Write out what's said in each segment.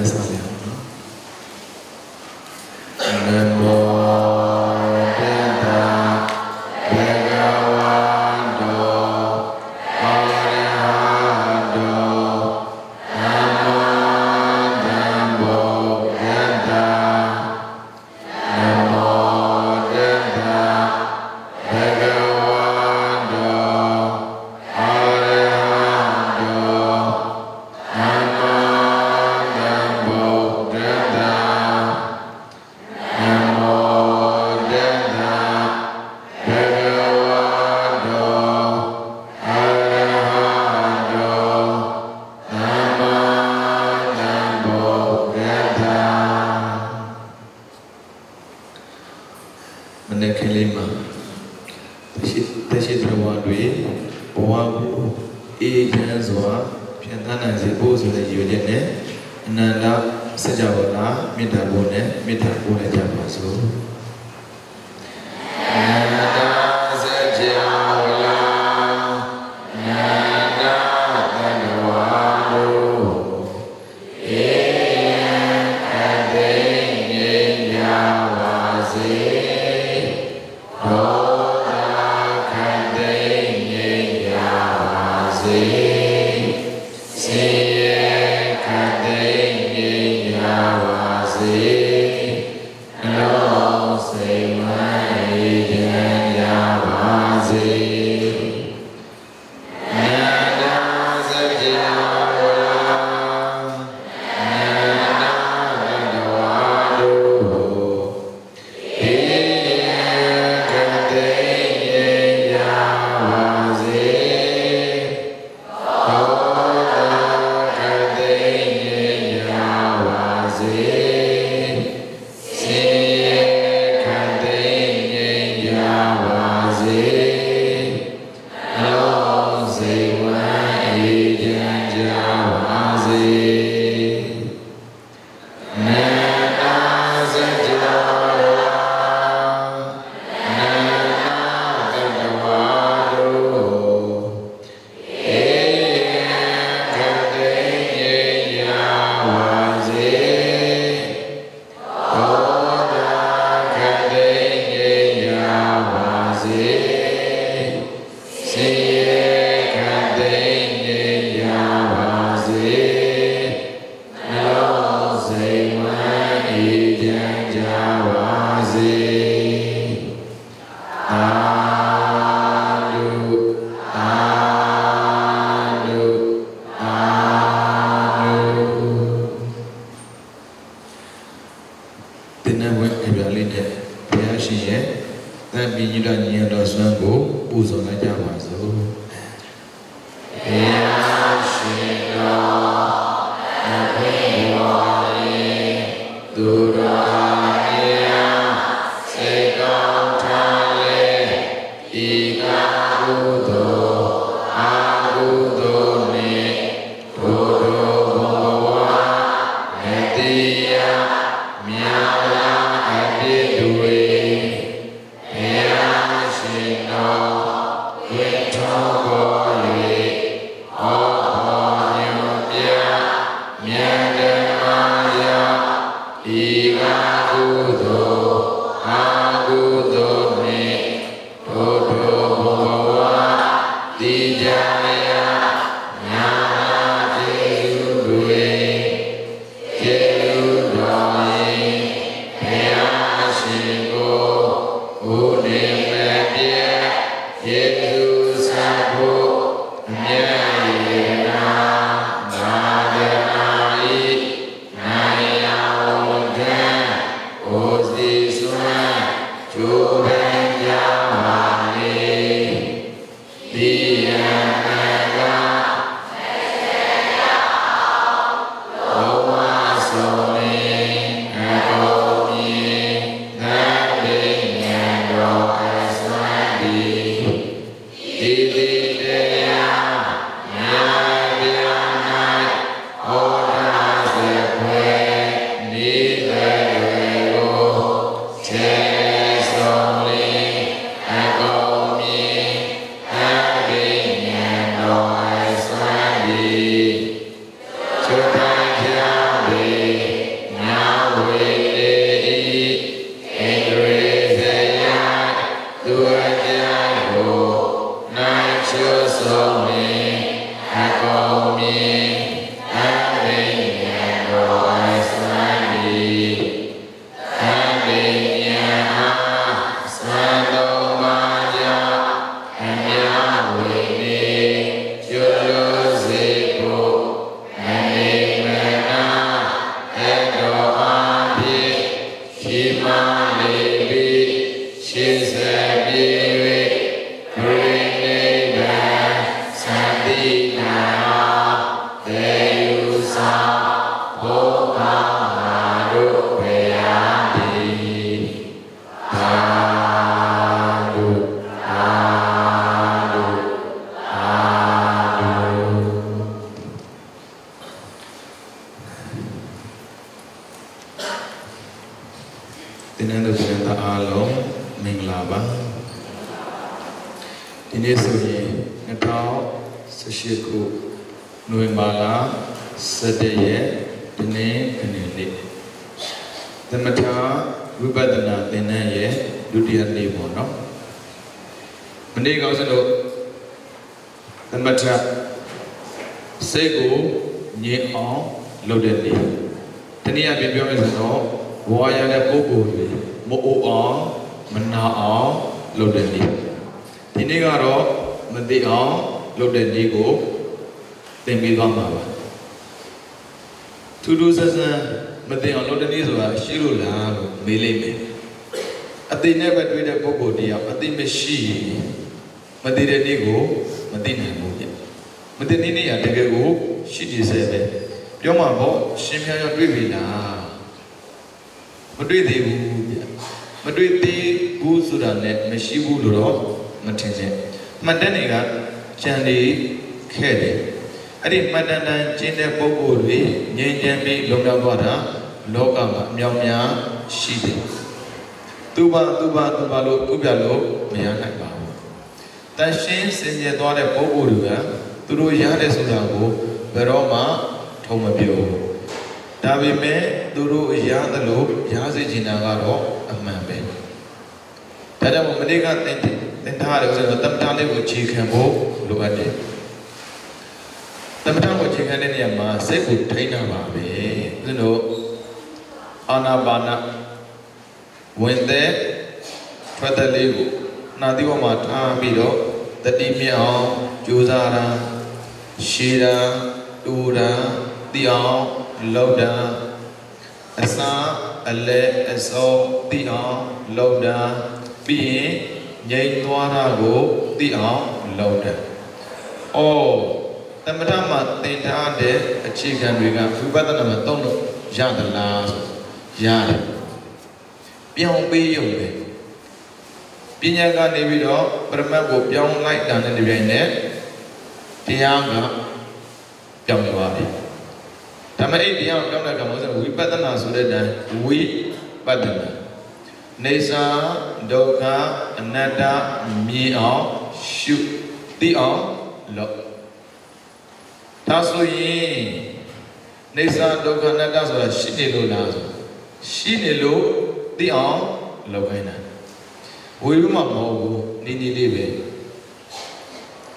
With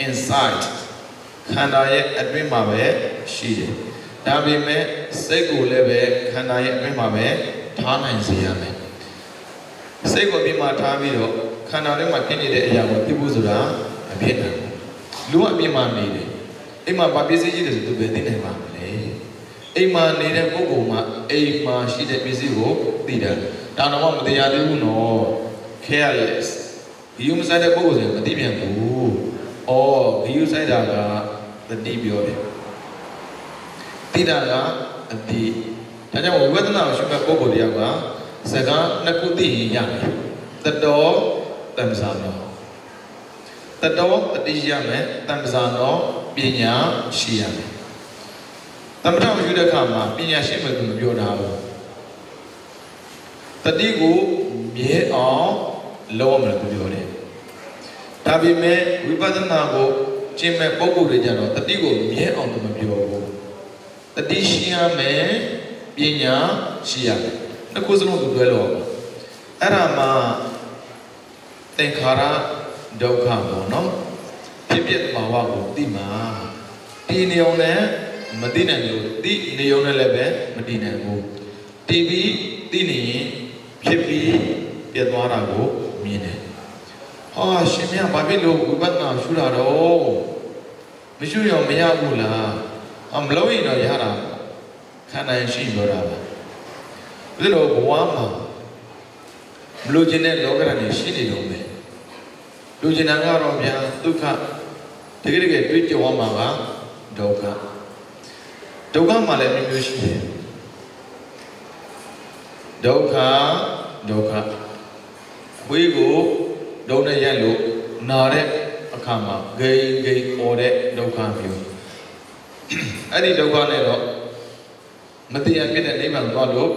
inside ခန္ဓာရဲ့အတွင်းမှာပဲရှိတယ်။ဒါပေမဲ့စိတ်ကိုလည်းပဲခန္ဓာရဲ့အတွင်းမှာပဲထားနိုင်စေရမယ်။စိတ်ကိုပြင်မှာထားပြီးတော့ခန္ဓာထဲမှာဖြစ်နေတဲ့အရာကိုဖြစ်ဖို့ဆိုတာမဖြစ်နိုင်ဘူး။လူကအပြင်မှာနေတယ်။အိမ်မှာဘာပစ္စည်းရှိတယ်ဆိုသူပဲသိနိုင်ပါမလဲ။အိမ်မှာနေတဲ့ပုဂ္ဂိုလ်မှာအိမ်မှာရှိတဲ့ပစ္စည်းကိုသိတယ်။ဒါတော့မတရားသေးဘူးနော်။ careless ဒီယူမဆိုင်တဲ့ပုဂ္ဂိုလ်ဆိုရင်မသိပြန်ဘူး။အော်ဒီယူဆိုင်တာကတတိပြောတယ်။သိတာကအတိဒါကြောင့်ဝိပဿနာကိုရှုမဲ့ပုဂ္ဂိုလ်တယောက်ကစကားနှစ်ခုသိရင်ရတယ်။တတော်တမ္ပဇာနောတတော်တတိရမယ်တမ္ပဇာနောပညာရှိရမယ်။သမထကိုရှုတဲ့အခါမှာပညာရှိမှသူမပြောတာဘူး။တတိကိုမြဲအောင်လုပ်ရမယ်သူပြောတယ်။ဒါပေမဲ့ဝိပဿနာကိုကျင့်မဲ့ပုဂ္ဂိုလ်တွေကြတော့တတိကိုမြဲအောင်သူမပြောဘူး။တတိရှိရမယ်ပညာရှိရမယ်။နှစ်ခုစလုံးသူတွဲလို့အဲ့ဒါမှသင်္ခါရဒုက္ခပေါ့နော်ဖြစ်ဖြစ်သဘာဝကိုသိမှာ တီနေအောင်လည်းမသိနိုင်လို့တီနေအောင်လည်းပဲမတည်နိုင်ဘူးတီဗီတီနေရင်ဖြစ်ပြီးပြတ်သွားတာကိုမြင်တယ်ဟာရှင်မြတ်ဘာဖြစ်လို့ဝိပဿနာရှုတာတော့မရှုရမရဘူးလားမလို့ရင်တော့ရတာခန္ဓာရှိပြောတာပါဒီလိုဘဝမှာမလို့ခြင်းတဲ့လောကရန်ရှိနေတော့မယ်လူကျင်တာကတော့ဗျာဒုက္ခတကယ်တွေးကြုံမှာကဒုက္ခမှာလည်းမျိုးရှိတယ်ဒုက္ခဝိကိုဒုနဲ့ရက်လို့နာတဲ့အခါမှာဂိမ်ပေါ်တဲ့ဒုက္ခမျိုးအဲ့ဒီဒုက္ခနဲ့တော့မတရားဖြစ်တဲ့နိဗ္ဗာန်သွားလို့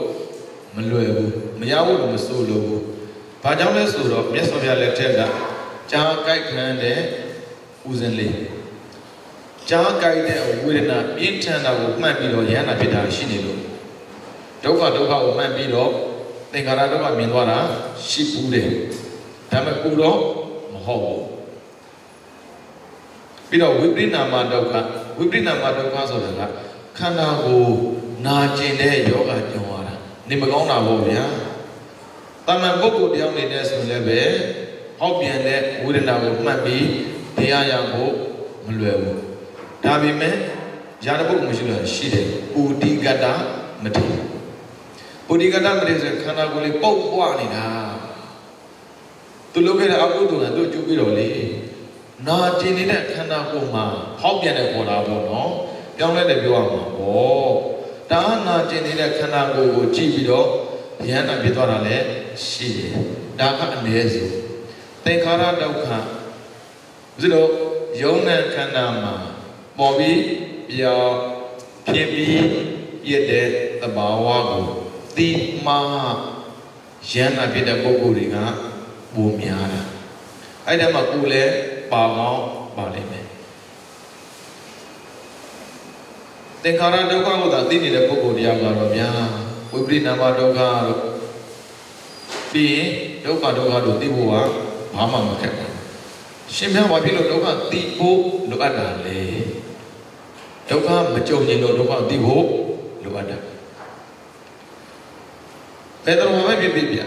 မလွယ်ဘူးမရဘူးလို့မဆိုလို့ဘူးဘာကြောင့်လဲဆိုတော့မြတ်စွာဘုရားလက်ထက်ကကြားကြိုက်ခံတဲ့ဥစဉ်လေးကြားကြိုက်တဲ့ဝေဒနာပြင်းထန်တာကိုမှတ်ပြီးတော့ရဟန္တာဖြစ်တာရှိနေလို့ဒုက္ခကိုမှတ်ပြီးတော့သင်္ခါရဒုက္ခမြင်သွားတာရှိဘူးတယ်ဒါပေမဲ့ကိုတော့မဟုတ်ဘူးပြီးတော့ဝိပရိနာမဒုက္ခဆိုတာကခန္ဓာကိုနာကျင်တဲ့ယောဂကြုံရတာနေမကောင်းတာပေါ့ဗျာတာမန်ပုဂ္ဂိုလ်တယောက်နေတဲ့ဆိုလည်းပဲဟောက်ပြန်တဲ့ဝေဒနာကိုမှတ်ပြီးတရားရဖို့မလွယ်ဘူးဒါပေမဲ့ယာတပုတ်မရှိလို့ရှိတယ်ပုတိကတမထေပုတိကတမထေဆိုခန္ဓာကိုယ်လေးပုတ်ပွားနေတာသူလုပ်ခဲ့တဲ့အကုသိုလ်ကသူ့ကျူးပြီးတော့လေနာကျင်နေတဲ့ခန္ဓာကိုယ်မှာဟောက်ပြန်တဲ့ပေါ်တာပေါ့နော်ပြောင်းလဲတယ်ပြောရမှာပေါ့ဒါနာကျင်နေတဲ့ခန္ဓာကိုယ်ကိုကြည့်ပြီးတော့ဉာဏ်နဲ့ပြသွားတာလည်းရှိတယ်ဒါကအနည်းဆုံးသင်္ခါရဒုက္ခဒီလိုယုံနဲ့ခန္ဓာမှာပေါ်ပြီးပြောင်းဖြစ်ပြီးပြည့်တဲ့သဘာဝကိုသိမှဉာဏ်နဲ့ပြတဲ့ပုဂ္ဂိုလ်တွေကပိုများတာအဲ့ဒါမှကိုယ်လည်းပါကောင်းပါလိမ့်မယ်သင်္ခါရဒုက္ခကိုသာသိနေတဲ့ပုဂ္ဂိုလ်တရားကတော့ဗျာဝိပရိနာမဒုက္ခလို့ပြီးရင်ဒုက္ခလို့သိဖို့ကဘာမှမခက်ဘူးရှင်ပြဘာဖြစ်လို့ဒုက္ခသိဖို့လိုအပ်တာလဲဒုက္ခမကြုံရင်တော့ဒုက္ခသိဖို့လိုအပ်တာတဲ့တော်မှာပဲပြပြ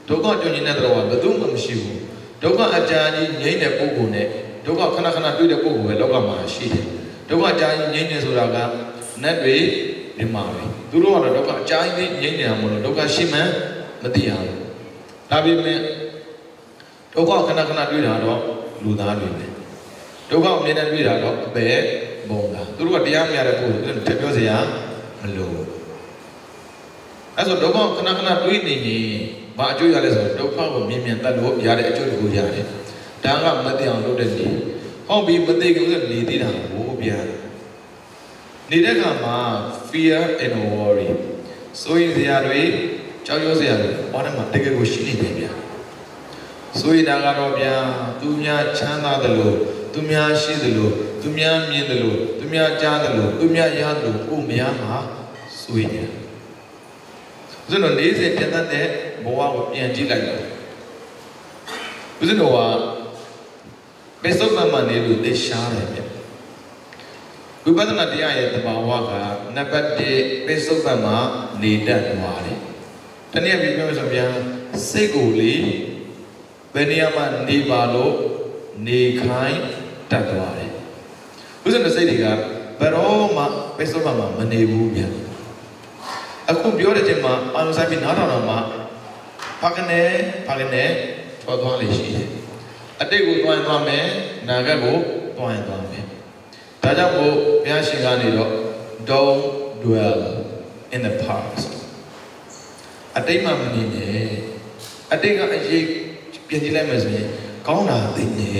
ဒုက္ခကြုံရင်တဲ့တော်ကဘယ်သူမှမရှိဘူးဒုက္ခအကြာကြီးငြိမ့်တဲ့ပုဂ္ဂိုလ်နဲ့ဒုက္ခခဏတွေ့တဲ့ပုဂ္ဂိုလ်ပဲလောကမှာရှိတယ်ဒုက္ခအကြာကြီးငြိမ့်နေဆိုတာကနတ်တွေဒီမှာပဲသူတို့ကတော့ဒုက္ခအကြာကြီးငြိမ့်နေတာမဟုတ်လို့ဒုက္ခရှိမှန်းမသိရဘူးဒါပေမဲ့ဒုက္ခခဏတွေ့တာတော့လူသားတွေပဲဒုက္ခအမြဲတမ်းတွေ့တာတော့အပေဘုံလားသူတို့ကတရားမရတဲ့ပုဂ္ဂိုလ်တွေထပ်ပြောစရာမလိုဘူးအဲ့ဆိုဒုက္ခခဏတွေ့နေရင်ဘာအကျိုးရလဲဆိုတော့ဒုက္ခကိုမြင်တတ်လို့ရတဲ့အကျိုးတခုရတယ်ဒါကမသိအောင်လုပ်တဲ့နေဟောပြီးမသိကြဘူးနေသေးတာကိုဗျာနေတဲ့အခါမှာ fear and worry ဆိုရင်စရာတွေကြောက်ရွံ့စရာတွေဘာနဲ့မှတကယ်ကိုရှိနေတယ်ဗျာဆိုရင်ဒါကတော့ဗျာသူများချမ်းသာတယ်လို့သူများရှိတယ်လို့သူများမြင်တယ်လို့သူများကြားတယ်လို့သူများရတယ်လို့ကိုယ်မရမှာဆိုရင်ဆိုတော့40ပြန်တဲ့ဘဝကိုပြန်ကြည့်လိုက်တော့ဦးဇင်းတော်ကပိဿုပ္ပမနေလို့သိရှားတယ်ဗျဝိပဿနာတရားရဲ့သဘာဝကနံပါတ်1ပိဿုပ္ပမနေတတ်သွားတယ်တနည်းပြောမယ်ဆိုပြန်စိတ်ကိုလေဘယ်နေရာမှာနေပါလို့နေခိုင်းတတ်သွားတယ်ဦးဇင်းတော်စိတ်တွေကဘယ်တော့မှပိဿုပ္ပမမနေဘူးဗျအခုပြောတဲ့ချိန်မှာအာရုံစိုက်ပြီးနားထောင်တော့မှဖကနေထွက်သွားလေရှိတယ်အတိတ်ကိုတွန်းသွားမယ်နာဂတ်ကိုတွန်းသွားမယ်ဒါကြောင့်မို့ဘုရားရှင်ကနေတော့ don't dwell in the past အတိတ်မှမနေနဲ့အတိတ်ကအရေးပြင်ကြည့်လိုက်မယ်ဆိုရင်ကောင်းတာသိနေ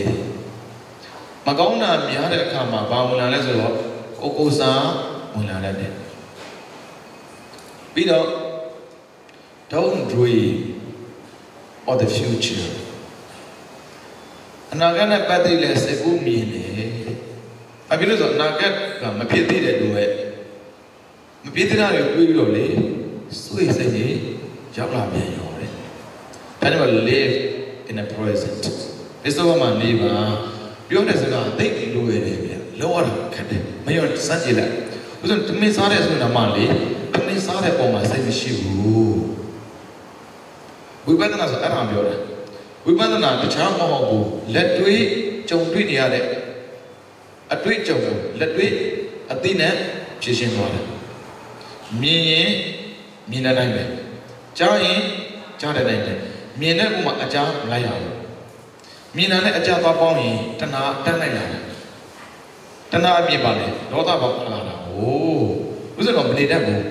မကောင်းတာများတဲ့အခါမှာဘာဝင်လာလဲဆိုတော့ကိုယ်စားဝင်လာတတ်တယ်ပြီးတော့ don't dream of the future အနာဂတ်နဲ့ပတ်သက်တဲ့စိတ်ကူးမြင်နေအဖြစ်လို့ဆိုအနာဂတ်ကမဖြစ်သေးတဲ့လူရဲ့မဖြစ်သေးတာတွေတွေးပြီးတော့လေစွေစိတ်ကြီးရောက်လာပြန်ရောတယ်ဒါကြောင့် live in the present ဒီစကားမှနေပါပြောတဲ့စကားသိလို့ရတယ်ဗျ လောရခက်တယ်မရောစမ်းကြည့်လိုက်ဥစဉ်သမင်းစားတဲ့ဆိုတာမှလေသမင်းစားတဲ့ပုံမှာစိတ်မရှိဘူးဝိပဿနာဆိုအဲ့ဒါပြောတယ်ဝိပဿနာတခြားမဟုတ်ဘူးလက်တွေ့ကြုံတွေ့နေရတဲ့အတွေ့အကြုံကိုလက်တွေ့အသိနဲ့ဖြည့်ရှင်းသွားတယ်မြင်ရင်မြင်တဲ့တိုင်းပဲကြားရင်ကြားတဲ့တိုင်းပဲမြင်တဲ့ပုံမှာအကြားမလိုက်ရဘူးမြင်တာနဲ့အကြားသွားပေါင်းရင်တဏှာတက်လိုက်လာတယ်တဏှာအပြည့်ပါလေဒေါသပါလာတာဟိုးဥစ္စာတော့မနေတတ်ဘူး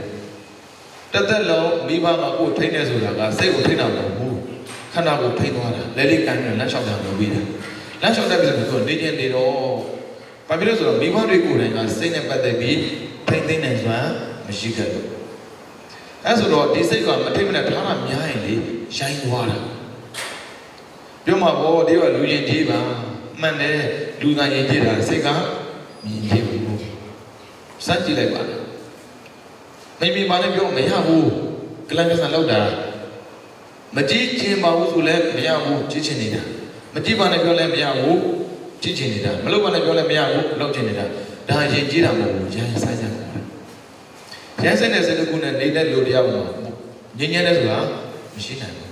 တက်တက်လုံးမိဘကကိုထိန်းနေဆိုတာကစိတ်ကိုထိန်းတာမဟုတ်ဘူးခန္ဓာကိုထိန်းသွားတာလဲလေးကန်နဲ့လက်လျှောက်တာလုပ်ပြီးတယ်လက်လျှောက်တဲ့ပြဿနာကိုနေချင်းနေတော့ဘာဖြစ်လို့ဆိုတော့မိဘတွေကိုယ်တိုင်ကစိတ်နဲ့ပတ်သက်ပြီးထိန်းသိမ်းနိုင်စွမ်းမရှိခဲ့ဘူးအဲဆိုတော့ဒီစိတ်ကမထိမနဲ့ထားတာများရင်လေရိုင်းသွားတာပြောမှာပေါ့ဒီကလူရင်ကြီးပါမှန်တယ်လူသားရင်ကြီးတာစိတ်ကမြင်ကြည့်ဘူးစမ်းကြည့်လိုက်ပါလားမိမိမှလည်းပြောမရဘူးကလန်ကဆန်လောက်တာမကြည့်ချင်ပါဘူးဆိုလည်းမရဘူးကြည့်ချင်နေတာမကြည့်ပါနဲ့ပြောလည်းမရဘူးကြည့်ချင်နေတာမလုပ်ပါနဲ့ပြောလည်းမရဘူးလုပ်ချင်နေတာဒါရင်ကြီးတာမဟုတ်ဘူးရမ်းဆိုင်ဆိုင်ရမ်းဆိုင်တဲ့စိတ်ကူနဲ့နေတဲ့လူတရားမှာငြင်းငြင်းတဲ့ဆိုတာမရှိနိုင်ဘူး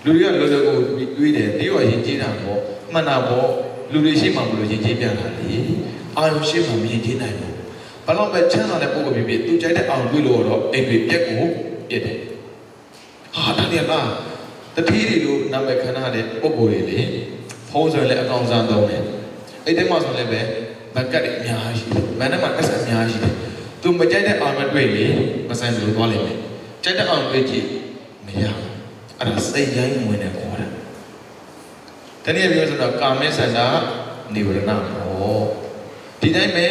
လူတွေကလောလောကိုတွေးတယ်ဒီရောရင်ကြီးတာပေါ့မှန်တာပေါ့လူတွေရှိမှမလို့ရင်ကြီးပြန်လာလေအာရုံရှိမှမရင်ကြီးနိုင်ဘူးဘာလို့ပဲချမ်းသာတဲ့ပုဂ္ဂိုလ်ဖြစ်သူကြိုက်တဲ့အောင်တွေးလို့တော့အိမ်တွေပြက်ကိုပြက်တယ်ဟာတကယ်လားတတိတွေလို့နာမည်ခန္ဓာတဲ့ပုဂ္ဂိုလ်တွေလေဖုံးဆိုရင်လည်းအကောင်စားသုံးတယ်အဲ့ဒီမှာဆိုလည်းပဲဘက်ကတ်တွေအများကြီးဘယ်နဲ့မှအဆက်အများကြီးတယ်သူမကြိုက်တဲ့အောင်မတွေ့လေမဆိုင်လို့သွားလိမ့်မယ်ကြိုက်တဲ့အောင်တွေ့ကြည့်မရဘူးအဲ့ဒါစိတ်ရိုင်းဝင်နေခေါ်တာတနည်းပြောဆိုတော့ကာမေဆန္ဒနိဝရဏဟောဒီတိုင်းပဲ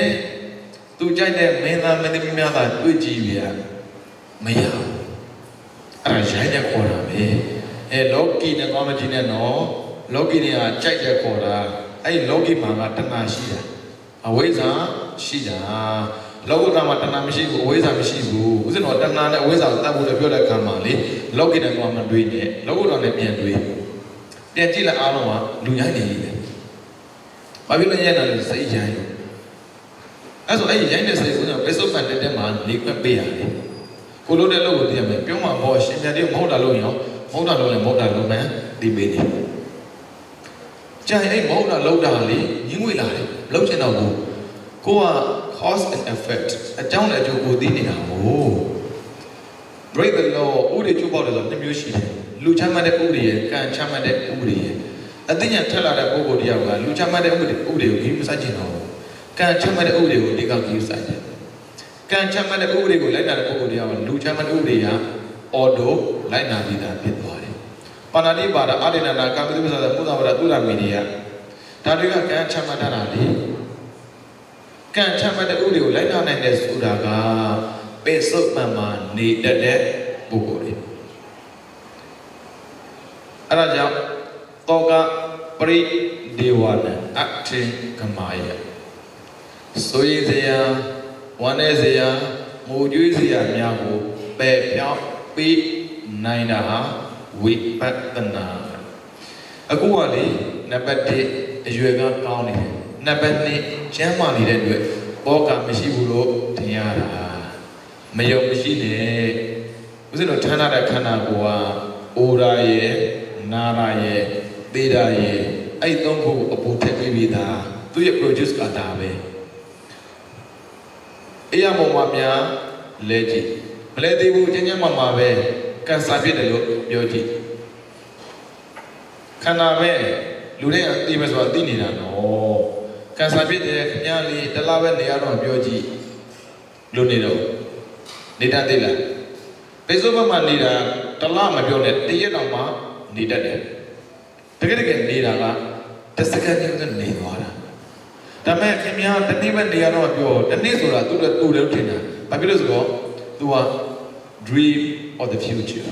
သူကြိုက်တဲ့မင်းသားမင်းသမီးများကတွေ့ကြည့်ပြရမရဘူးအဲ့ဒါရိုင်းတဲ့ခေါ်တာပဲလောကီနဲ့ကောမကြီးနဲ့နော်လောကီတွေကကြိုက်တဲ့ခေါ်တာအဲ့လောကီမှာကတဏှာရှိတာအဝိဇ္ဇာရှိတာလောကုတ္တရာမှာတဏှာမရှိဘူးအဝိဇ္ဇာမရှိဘူးဥစဉ်တော့တဏှာနဲ့အဝိဇ္ဇာကိုတတ်ဖို့လည်းပြောတဲ့အခါမှာလေလောကီနဲ့ကောမတွေးနဲ့လောကုတ္တရာနဲ့ပြန်တွေးပြန်ကြည့်လိုက်အားလုံးကလူရိုင်းနေတယ်ဘာဖြစ်လို့ရိုင်းတာလဲစိတ်ရိုင်းအဲ့ဆိုအဲ့ရိုင်းတဲ့စိတ်ကိုပစ္စုပန်တက်မှာနေခွင့်ပေးရတယ်ကိုလို့တဲ့လို့ကိုသိရမယ်ပြောမှာပေါ့ရှင်ပြန်တယ်မဟုတ်တာလို့ရောမဟုတ်တာလို့လည်းမဟုတ်တာလို့မှန်သိပေးတယ်ကြိုင်အဲ့မဟုတ်တာလောက်တာလေညင်းငွေလာတယ်လောက်ချင်တော့ဘူးကိုက cause and effect အကြောင်းနဲ့အကျိုးကိုသိနေတာမို့ break the law ဥပဒေချိုးဖောက်တယ်ဆိုတော့မျိုးရှိတယ်လူချမှတ်တဲ့ဥပဒေရဲ့ကံချမှတ်တဲ့ဥပဒေရဲ့အသိဉာဏ်ထက်လာတဲ့ပုဂ္ဂိုလ်တယောက်ကလူချမှတ်တဲ့ဥပဒေကိုကြီးမစချင်တော့ဘူးကံချမှတ်တဲ့ဥပဒေကိုဒီကကြီးစိုက်တယ်ကံချမှတ်တဲ့ဥပဒေကိုလိုက်နာတဲ့ပုဂ္ဂိုလ်တယောက်ကလူချမှတ်တဲ့ဥပဒေက auto လိုက်နာပြီးသားဖြစ်သွားတယ်ပါဏာတိပါဒအာရိဏနာကာမိတ္တပစ္စဒမုသဝရသုရမီနိယဒါတွေကကံချမှတ်တာလေကံချမှတ်တဲ့ဥပဒေကိုလိုက်နာနိုင်တဲ့ဆိုတာကပိစုပန်မှာနေတတ်တဲ့ပုဂ္ဂိုလ်တွေအဲ့ဒါကြောင့်တောကပရိဒေဝနာအထေကမာယဆိုရည်စရာဝမ်းနေစရာငိုကြွေးစရာများကိုပယ်ပြောင်းပြီးနိုင်တာဟာဝိပဿနာအခုကလေနံပါတ်1အရွယ်ကကောင်းနေတယ်နံပါတ်2ကျမ်းမာနေတဲ့အတွက်ဘောကမရှိဘူးလို့ထင်ရတာမယုံမရှိနဲ့ဦးဇင်းတို့ဌာနတဲ့ခန္ဓာကိုယ်ကအိုရာရဲ့နာရာရဲ့သေတာရဲ့အဲ့သုံးခုအပူထက်ပြီးပြီသားသူရဲ့ produce ကဒါပဲအေးရမောမှာများလဲကြည့်မလဲသေးဘူးကျဉ်းကျဉ်းမှမှပဲကင်ဆာဖြစ်တယ်လို့ပြောကြည့်ခန္ဓာပဲလူတွေကသိမယ်ဆိုတာသိနေတာနော်ကင်ဆာဖြစ်တယ်ခင်ဗျားလေးတစ်လားပဲနေရတော့ပြောကြည့်လို့နေတော့နေတတ်သေးလားပိစုဘတ်မှာနေတာတစ်လားမပြောနဲ့တရက်တော့မှနေတတ်တယ်တကယ်နေတာကတစ်စက္ကန့်ချင်းနေသွားတာဒါပေမဲ့ခင်ဗျားတနေ့ပဲနေရတော့ပြောတနေ့ဆိုတာသူ့လည်းထင်တာဘာဖြစ်လို့ဆိုတော့ तू က dream of the future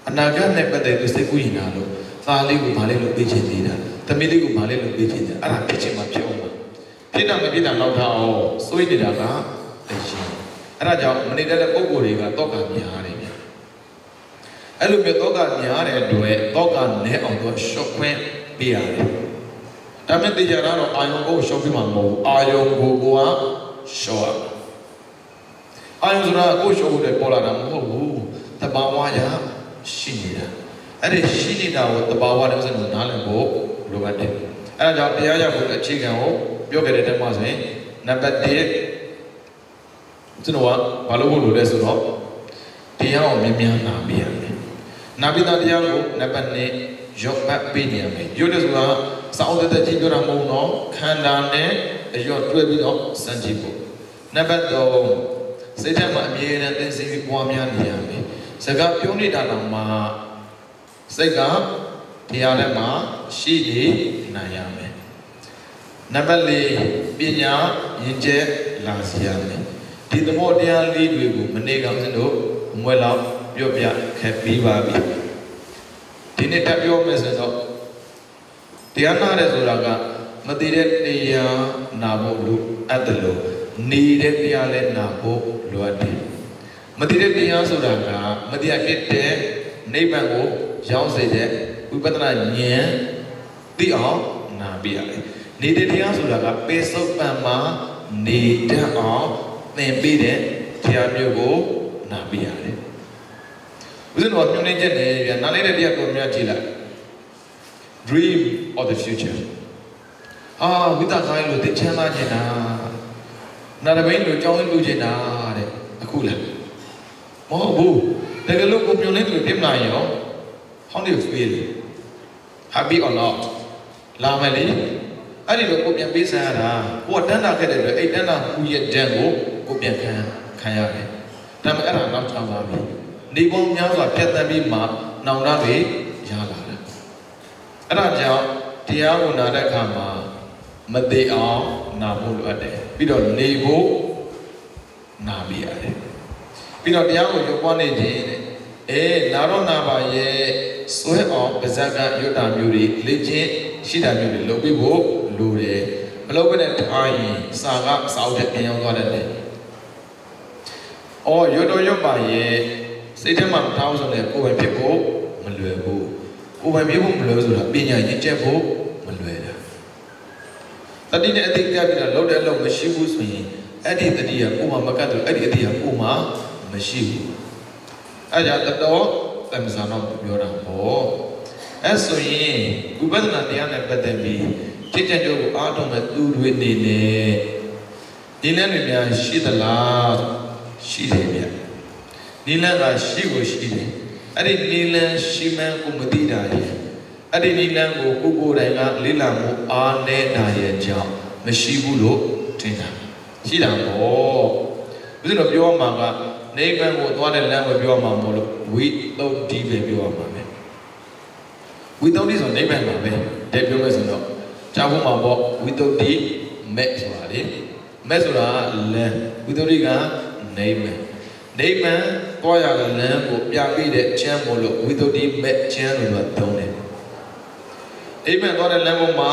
အနာဂတ်နဲ့ပတ်သက်ပြီးစိတ်ကူးရင်လာလို့သားလေးကိုမလေးလို့ပေးချင်နေတာသမီးလေးကိုမလေးလို့ပေးချင်တယ်အဲ့ဒါဖြစ်ချင်မှဖြစ်အောင်ပါဖြစ်တာမဖြစ်တာနောက်ထားအောင်စိုးရိမ်နေတာကအရှင်အဲ့ဒါကြောင့်မနေတတ်တဲ့ပုံကိုယ်တွေကတောကများတယ်ဗျအဲ့လိုမျိုးတောကများတဲ့အတွက်တောကနဲအောင်တော့ short ခွင့်ပေးရတယ် ဒါမဲ့တရားတော့အာယုံကိုရှော့ပြမှာမဟုတ်ဘူးအာယုံကိုကရှော့အာယုံဆိုတာကိုရှော့ဖို့လည်းပေါ်လာတာမဟုတ်ဘူးတဘာဝရရှိနေတာအဲ့ဒီရှိနေတာကိုတဘာဝတဲ့ဆိုတော့နားလည်ဖို့လိုအပ်တယ်အဲ့ဒါကြောင့်တရားရဖို့အခြေခံကိုပြောခဲ့တဲ့တည်းမှာဆိုရင်နံပါတ်1ကျွန်တော်ကဘာလို့ဖို့လိုလဲဆိုတော့တရားကိုမြင်မြန်နာပြရတယ်နာပိတတရားကိုနံပါတ်2ရော့ပတ်ပေးနေရမယ်ရုပ်တယ်ဆိုတာစောင်းတဲ့ကြည့်ပြောတာမဟုတ်တော့ခန္ဓာနဲ့အရော့တွဲပြီးတော့စမ်းကြည့်ဖို့နံပါတ်3စိတ်ထဲမှာအမြဲတမ်းသင်စီပြီးပွားများနေရမယ်စကားပြောနေတာတော့မှစိတ်ကတရားထဲမှာရှိနေနိုင်ရမယ်နံပါတ်4ပညာရင့်ကျက်လာစေရမယ်ဒီသဘောတရားလေးတွေကိုမနေ့ကဦးဇင်းတို့မွဲလောက်ပြောပြခဲ့ပြီးပါပြီဒီနေ့တက်ပြောမယ်ဆိုတော့တရားနာတယ်ဆိုတာကမသိတဲ့တရားနာဖို့လိုအပ်တယ်လို့နေတဲ့တရားလည်းနာဖို့လိုအပ်တယ်မသိတဲ့တရားဆိုတာကမတရားဖြစ်တဲ့နိဗ္ဗာန်ကိုရောက်စေတဲ့ဝိပဿနာဉာဏ်သိအောင်နာပြရတယ်နေတဲ့တရားဆိုတာကပေစုပ်ပံမှာနေတတ်အောင်သင်ပေးတဲ့တရားမျိုးကိုနာပြရတယ်ဦးဇင်းတော်ညွှန်နေချက်နဲ့ဗျာနားလေးတဲ့တရားကိုများကြည့်လိုက် dream of the future ဝိသခိုင်းလို့သိချမ်းသာနေတာနာတပိန်လို့ကြောင်းလူချင်တာတဲ့အခုလားမဟုတ်ဘူးတကယ်လို့ကိုညွှန်နေတယ်ပြင်လာရော how do you feel happy or not လာမယ်လေအဲ့ဒီလိုကိုပြန်ပေးစားရတာကိုကတန်းတာခဲ့တဲ့အတွက်အဲ့တန်းတာကူရဲ့တန်းကိုပြန်ခံရတယ်ဒါပေမဲ့အဲ့ဒါနောက်ချပါပြီနေပေါင်းများစွာပြတ်တန်းပြီးမှနောင်တတွေရလာတယ်အဲ့ဒါကြောင့်တရားကိုနာတဲ့အခါမှာမသိအောင်နာဖို့လိုအပ်တယ်ပြီးတော့နေဖို့နာပြရတယ်ပြီးတော့တရားကိုရုပ်ပွားနေခြင်းတဲ့နာတော့နာပါရဲ့စွဲအောင်ပါဇက်ကရွတ်တာမျိုးတွေလေ့ကျင့်ရှိတာမျိုးတွေလုပ်ပြီးဖို့လိုတယ်မလုပ်ဘဲနဲ့ထားရင်စာကစာအုပ်တဲ့ပြန်ရောက်သွားတယ်ရွတ်တော့ရွတ်ပါရဲ့စိတ်ထဲမှာမထားအောင်ဆိုရင်ကိုယ်ပဲဖြစ်ဖို့မလွယ်ဘူးကိုယ်ပဲဖြစ်ဖို့မလွယ်ဆိုတာပညာရင့်ကျက်ဖို့မလွယ်တာတတိနဲ့အသိကပ်ပြီးတော့လုပ်တဲ့အလုပ်မရှိဘူးဆိုရင်အဲ့ဒီတတိကကိုယ်မှမကတ်တယ်အဲ့ဒီအသိကကိုယ်မှမရှိဘူးအဲ့ဒါတော့တမဇာတော့ပြောတာပေါ့အဲ့ဆိုရင်ဝိပဿနာတရားနဲ့ပတ်သက်ပြီးတိကျကျကိုအားထုတ်မဲ့သူတွေနေနေဒီလမ်းတွေများရှိသလားရှိတယ်ဗျဒီလမ်းကရှိကိုရှိတယ်အဲ့ဒီဒီလမ်းရှိမှန်းကိုမသိတာရဲ့အဲ့ဒီဒီလမ်းကိုကိုယ်တိုင်ကလေးလာမှုအားနေတာရဲ့ကြောင့်မရှိဘူးလို့ထင်တာရှိတာပေါ့ဘယ်လိုပြောမှာကနိဗ္ဗာန်ကိုသွားတဲ့လမ်းကိုပြောမှာမဟုတ်လို့ဝိသုဒ္ဓိပဲပြောမှာပဲဝိသုဒ္ဓိဆိုနိဗ္ဗာန်ပါပဲတဲ့ပြောမယ်ဆိုတော့ကြားဖို့မှာပေါ့ဝိသုဒ္ဓိမဲ့ဆိုတာလေမဲ့ဆိုတာလမ်းဝိသုဒ္ဓိကနိဗ္ဗာန်သွားရတဲ့လမ်းကိုပြပြီးတဲ့ချမ်းမို့လို့ဝိသုဒ္ဓိမဲ့ချမ်းလို့သုံးတယ်နိဗ္ဗာန်သွားတဲ့လမ်းပေါ်မှာ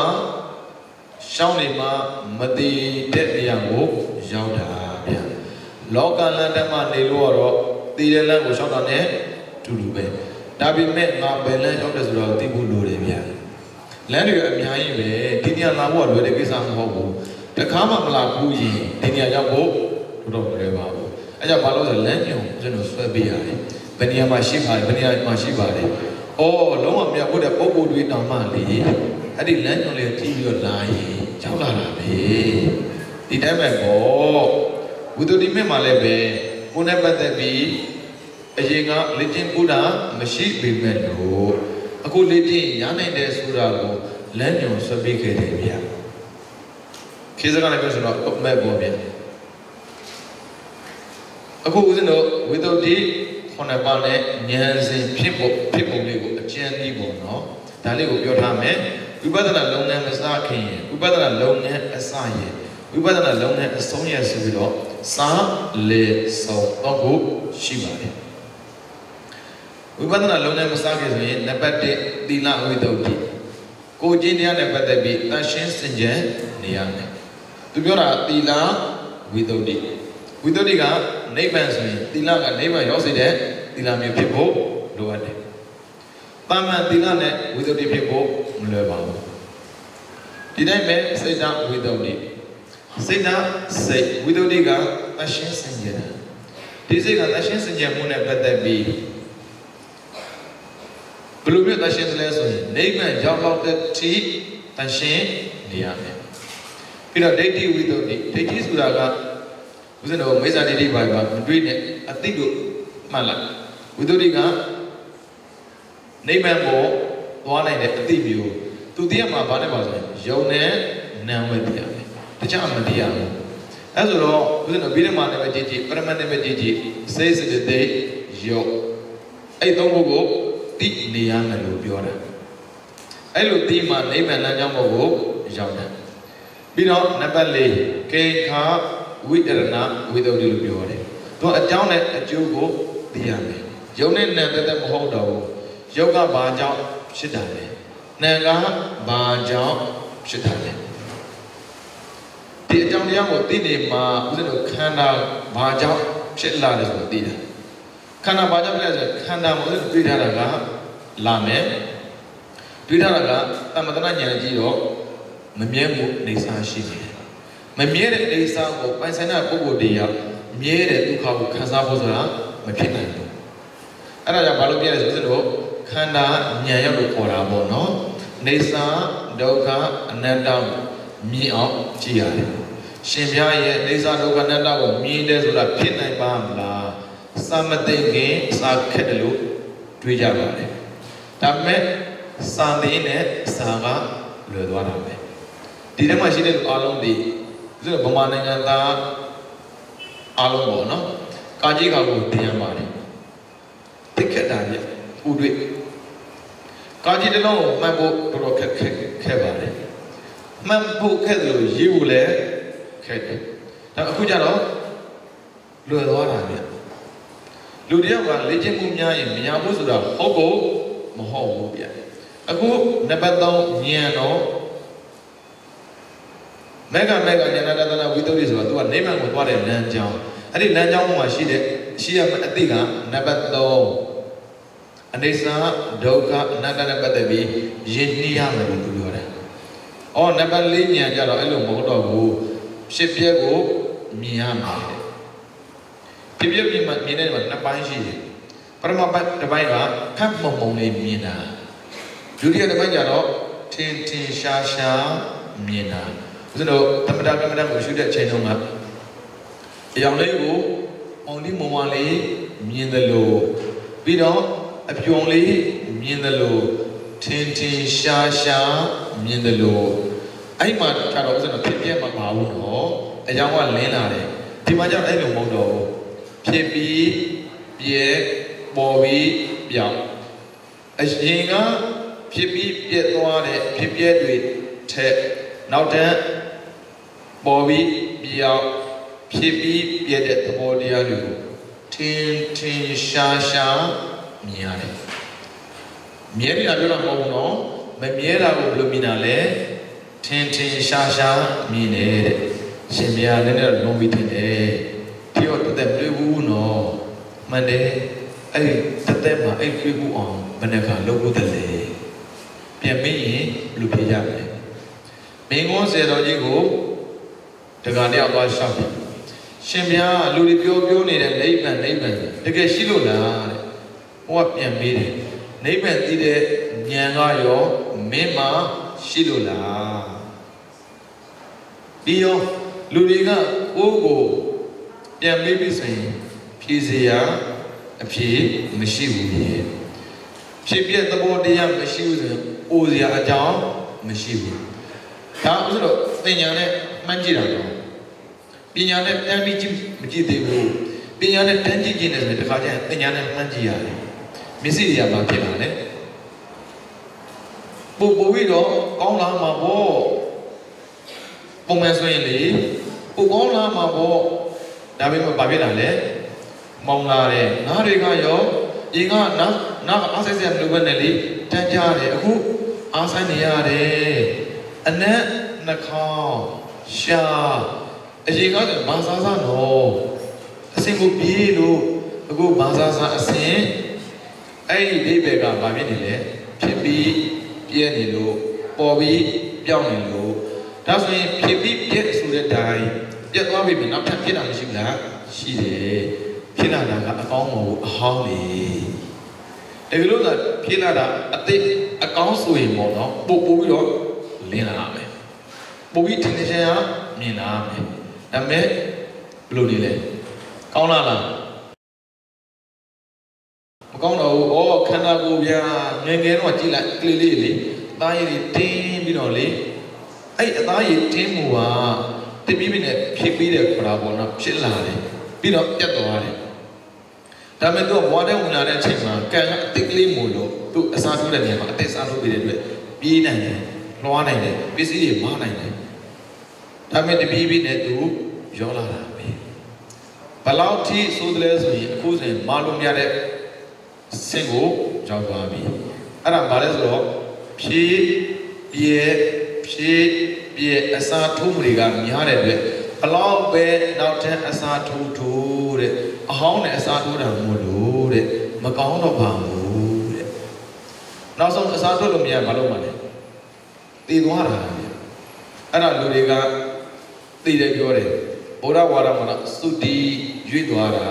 ရှောင်းနေမှာမတည်တဲ့နေရာကိုရောက်တာဗျာလောကလမ်းတည်းမှာနေလို့တော့တည်တဲ့လမ်းကိုရှောင်းတာနဲ့တူတူပဲဒါပေမဲ့ငါဘယ်လမ်းရောက်တယ်ဆိုတော့သိဖို့လိုတယ်ဗျာလမ်းတွေအများကြီးပဲဒီနေရာလာဖို့လွယ်တဲ့ကိစ္စမဟုတ်ဘူးတခါမှမလာဘူးရင်ဒီနေရာရောက်ဖို့တော့မလွယ်ပါဘူးအဲကြောင့်ဘာလို့ဆိုလမ်းညွန်ကျွန်တော်ဆွဲပေးရတယ်ဘယ်နေရာမှာရှိပါတယ်ဘယ်နေရာမှာရှိပါတယ်လုံးဝမရဘူးတဲ့ပုံပုံတွေတောင်မှလေအဲ့ဒီလမ်းညွန်လေးကြည့်ပြီးတော့လာရင်ရောက်လာတာပဲဒီတိုင်းပဲပေါ့ဝိသုဒ္ဓိမဲ့မှာလည်းပဲကိုယ်နဲ့ပတ်သက်ပြီးအရင်ကလေ့ကျင့်ပူတာမရှိပေမဲ့လို့အခုလေ့ကျင့်ရနိုင်တယ်ဆိုတာကိုလမ်းညွန်ဆွဲပေးခဲ့တယ်ဗျာခေစကလည်းပြောဆိုတော့မဲ့ပေါ့ဗျာအခုဦးဇင်းတို့ဝိသုဒ္ဓိ9ပါးနဲ့ဉာဏ်စဉ်ဖြစ်ပုံလေးကိုအကျဉ်းပြီးပေါ့နော်ဒါလေးကိုပြောထားမယ်ဝိပဿနာလုပ်ငန်းမစခင်ရင်ဝိပဿနာလုပ်ငန်းအစရင်ဝိပဿနာလုပ်ငန်းအဆုံးရဆိုပြီးတော့စာလေဆုံးတော့ကိုရှိပါတယ်ဝိပဿနာလုပ်ငန်းမစခင်ဆိုရင်နံပါတ်1သီလဝိသုဒ္ဓိကိုကျင့်တရားနဲ့ပတ်သက်ပြီးတန်ရှင်းစင်ကြယ်နေရမယ်သူပြောတာသီလဝိသုဒ္ဓိဝိသုဒ္ဓိကနိဗ္ဗာန်ဆိုရင်သီလကနိဗ္ဗာန်ရောက်စေတဲ့သီလမျိုးဖြစ်ဖို့လိုအပ်တယ်။တာမန်သီလနဲ့ဝိသုဒ္ဓိဖြစ်ဖို့မလွယ်ပါဘူး။ ဒီတိုင်းပဲစိတ်ဓာတ်ဝိတ္တုတိစိတ်ဓာတ်စိတ်ဝိတ္တုတိကသရှင်းစင်ကြယ်တာဒီစိတ်ကသရှင်းစင်ကြယ်မှုနဲ့ပတ်သက်ပြီးဘယ်လိုမျိုးသရှင်းသလဲဆိုရင်နိဗ္ဗာန်ရောက်တော့တဲ့ထိသရှင်းနေရမယ်ပြီးတော့ဒိဋ္ဌိဝိတ္တုတိဒိဋ္ဌိဆိုတာကဦးဇင်းတို့မိစ္ဆာဒိဋ္ဌိပါမတွေးနဲ့အတိတ်ကိုမှတ်လိုက်ဝိတ္တုတိကနိဗ္ဗာန်ကိုသွားနိုင်တဲ့အတိတ်မျိုးသူတည်းရမှာဘာနဲ့ပါဆိုရင်ယုံနဲ့နာဝဲတည်ရမယ်တခြားမတည်ရဘူးအဲဆိုတော့ဦးဇင်းတို့ဘိဓမ္မာနဲ့ပဲကြည့်ကြည့်ပရမတ်နဲ့ပဲကြည့်ကြည့်စေစတသိယုံအဲ့သုံးခုကိုသိနေရမယ်လို့ပြောတာအဲ့လိုသိမှနိဗ္ဗာန်လမ်းကြောင်းဘုကိုရောက်တယ်ပြီးတော့နံပါတ်၄ကေခာဝိတရဏဝိတ္တုတိလို့ပြောတယ်သူအကြောင်းနဲ့အကျိုးကိုသိရမယ်ယုံနဲ့နာသက်သက်မဟုတ်တော့ဘူးယုတ်ကဘာကြောင့်ဖြစ်တာလဲနာကဘာကြောင့်ဖြစ်တာလဲဒီအကြောင်းတရားကိုသိနေမှာဦးဇင်းတို့ခန္ဓာဘာကြောင့်ဖြစ်လာတယ်ဆိုတော့သိတာခန္ဓာဘာကြောင့်ဖြစ်လဲဆိုခန္ဓာမှာဦးဇင်းတို့တွေ့ထားတာကလာမယ်တွေ့ထားတာကသမထနာဉာဏ်ကြီးတော့မမြဲမှုနေစာရှိနေတယ်မမြဲတဲ့နေစာကိုပိုင်ဆိုင်တဲ့ပုဂ္ဂိုလ်တရားမြဲတဲ့ဒုက္ခကိုခံစားဖို့ဆိုတာမဖြစ်နိုင်ဘူးအဲ့ဒါကြောင့်ဘာလို့ပြရလဲဆိုတော့ခန္ဓာဉာဏ်ရောက်လို့ခေါ်တာပေါ့နော်နေစာဒုက္ခအနတ္တမြင်အောင်ကြည့်ရတယ်ရှင်ဘုရားရဲ့နေစာဒုက္ခအနတ္တကိုမြင်တယ်ဆိုတာဖြစ်နိုင်ပါမလားစာမသိခင်စာခက်တယ်လို့တွေးကြပါတယ်ဒါပေမဲ့စာသိနဲ့စာကလွယ်သွားတာပဲဒီထဲမှာရှိတဲ့အားလုံးဒီဆိုတော့ဗမာနိုင်ငံသားအားလုံးပေါ့နော်ကာကြီးကကိုတင်ရပါတယ်သိခက်တာပြဥတွေ့ကာကြီးတစ်လုံးကိုမှတ်ဖို့တော်တော်ခက်ပါတယ်မှတ်ဖို့ခက်တယ်လို့ရေးဖို့လည်းခက်တယ်ဒါအခုကျတော့လွယ်သွားတာပြလူတယောက်ကလေ့ကျင့်မှုများရင်မရဘူးဆိုတာဟုတ်ကိုမဟုတ်ဘူးပြအခုနံပါတ်3ဉာဏ်တော့မေဃဉာဏတတနာဝိတ္တုတိဆိုတာသူကနိဗ္ဗာန်ကိုသွားတဲ့လမ်းကြောင်းအဲ့ဒီလမ်းကြောင်းမှာရှိရမယ့်အတိကနံပါတ်3အနိစ္စဒုက္ခအနတ္တနဲ့ပတ်သက်ပြီးယဉ်နှီးရမယ်လို့သူပြောတယ်။အော်နံပါတ်4ဉာဏ်ကြတော့အဲ့လိုမဟုတ်တော့ဘူးဖြစ်ပျက်ကိုမြင်ရမယ်။ဖြစ်ပျက်မြင်တဲ့နေရာမှာနှစ်ပိုင်းရှိတယ်။ပရမပတ်တစ်ပိုင်းကခပ်မုံမုံလေးမြင်တာ။ဒုတိယတစ်ပိုင်းကျတော့ထင်ထင်ရှားရှားမြင်တာ။ဦးဇင်းတို့သမထကမ္မဋ္ဌာန်းကိုရှုတဲ့အချိန်တုန်းကအယောင်လေးကိုအောင်လေးမုံမလေးမြင်တယ်လို့ပြီးတော့အပြုံလေးမြင်တယ်လို့ထင်ထင်ရှားရှားမြင်တယ်လို့အဲ့မှာကျတော့ဦးဇင်းတို့ဖြစ်ပြမှာပါဘူးတော့အယောင်ကလင်းလာတယ်ဒီမှာကျတော့အဲ့လိုမဟုတ်တော့ဘူးဖြစ်ပြီးပြဲပေါ်ပြီးပြောင်းအရင်ကဖြစ်ပြီးပြက်သွားတဲ့ဖြစ်ပြဲတွေထက်နောက်တန်းပေါ်ပြီးပြောင်းဖြစ်ပြီးပြက်တဲ့သဘောတရားတွေကိုထင်ထင်ရှားရှားမြင်ရတယ်မြဲနေတာပြောတာမဟုတ်ဘူးနော်မမြဲတာကိုဘယ်လိုမြင်တာလဲထင်ထင်ရှားရှားမြင်တယ်တဲ့ရှင်ဘုရားလည်းတော့လုံးပြီးထင်တယ်ဒီတော့တသက်တွေ့ဘူးနော်မှန်တယ်အဲ့တသက်မှာအဲ့တွေ့ဘူးအောင်ဘယ်နှခါလုပ်ဖို့တည်းလဲပြန်မေးရင်ဘယ်လိုဖြေရမလဲမင်းကုန်းစေတော်ကြီးကိုတက္ကသိုလ်သွားရှောက်တယ်ရှင်ဘုရားလူတွေပြောနေတဲ့နိဗ္ဗာန်တကယ်ရှိလို့လားတဲ့ဟောပြန်မေးတယ်နိဗ္ဗာန်သိတဲ့ဉာဏ်ကရောမင်းမှာရှိလို့လားပြီးရောလူတွေကကိုယ်ကိုပြန်မေးပြီးဆိုရင်ဖြေစရာအဖြေမရှိဘူးလေဖြစ်ပြသဘောတရားမရှိဘူးဆိုရင်အိုစရာအကြောင်းမရှိဘူးဒါဥစ္စာတော့သင်ညာနဲ့မှန်းကြည့်တာတော့ပညာနဲ့တန်းပြီးကြည့်မကြည့်သေးဘူးပညာနဲ့တန်းကြည့်ခြင်းနဲ့ဆိုရင်တစ်ခါကျရင်သင်ညာနဲ့မှန်းကြည့်ရတယ်မျက်စိတွေကဘာဖြစ်လာလဲပို့ပြီးတော့ကောင်းလာမှာပေါ့ပုံမှန်ဆိုရင်လေပို့ကောင်းလာမှာပေါ့ဒါပေမဲ့ဘာဖြစ်လာလဲမောင်လာတယ်နားတွေကရောဒီကနားအားဆိုင်စရာမလိုဘဲနဲ့လေတန်းကြတယ်အခုအားဆိုင်နေရတယ်အနက်နှာခေါင်းရှာအရင်ကဘာသာစနော်အစင်ကိုပြေးလို့အခုဘာသာစအစင်အဲ့ဒီအိဗေကဘာဖြစ်နေလဲဖြစ်ပြီးပြည့်နေလို့ပေါ်ပြီး ပြောင်းနေလို့ဒါဆိုရင်ဖြစ်ပြီးပြည့်ဆိုတဲ့အတိုင်းပြတ်သွားပြီမနောက်ထပ်ဖြစ်တာမရှိဘူးလားရှိတယ်ဖြစ်လာတာကအကောင်းမဟုတ်အဟောင်းလေတကယ်လို့သာဖြစ်လာတာအသိအကောင်းဆိုရင်ပေါ့နော်ပို့ပြီးတော့လင်းလာမယ်ပို့ပြီးထင်ထင်ရှားမြင်လာမယ်ဒါပေမဲ့ဘယ်လိုနေလဲကောင်းလားမကောင်းတော့ဘူးဩခန္ဓာကိုယ်ဗျာငယ်ငယ်တော့ကြည့်လိုက်ကလေးလေးလေအသားရည်တင်းပြီးတော့လေအဲ့အသားရည်တင်းမှုကတပြည့်ပြည့်နဲ့ဖြစ်ပြီးတဲ့ခရာပေါ်တော့ဖြစ်လာတယ်ပြီးတော့ပြတ်သွားတယ်ဒါပေမဲ့သူကဘွားတဲ့ဝင်လာတဲ့အချိန်မှာကံကအတိတ်ကလေးမို့လို့သူအစားထိုးတဲ့နေရာမှာအသက်စားထိုးပြီးတဲ့အတွက်ပြေးနိုင်တယ်လွှားနိုင်တယ်ပစ္စည်းတွေမနိုင်တယ်ဒါပေမဲ့တပြည့်ပြည့်နဲ့သူရောလာတာပဲဘလောက်ထိဆိုးတယ်လဲဆိုရင်အခုဆိုရင်မလို့မရတဲ့စင်ကိုရောက်သွားပြီအဲ့ဒါဘာလဲဆိုတော့ဖြည့်ပြည့်အစာထိုးမှုတွေကများတဲ့အတွက်ဘလောက်ပဲနောက်ထပ်အစာထိုးတဲ့အဟောင်းနဲ့အစာထိုးတာမို့လို့တဲ့မကောင်းတော့ပါဘူးတဲ့နောက်ဆုံးအစာထိုးလို့မရဘာလို့မှလဲတည်သွားတာအဲ့ဒါလူတွေကသိတယ်ပြောတယ်ဘုရားဝါဒမှာသုတိရွေ့သွားတာ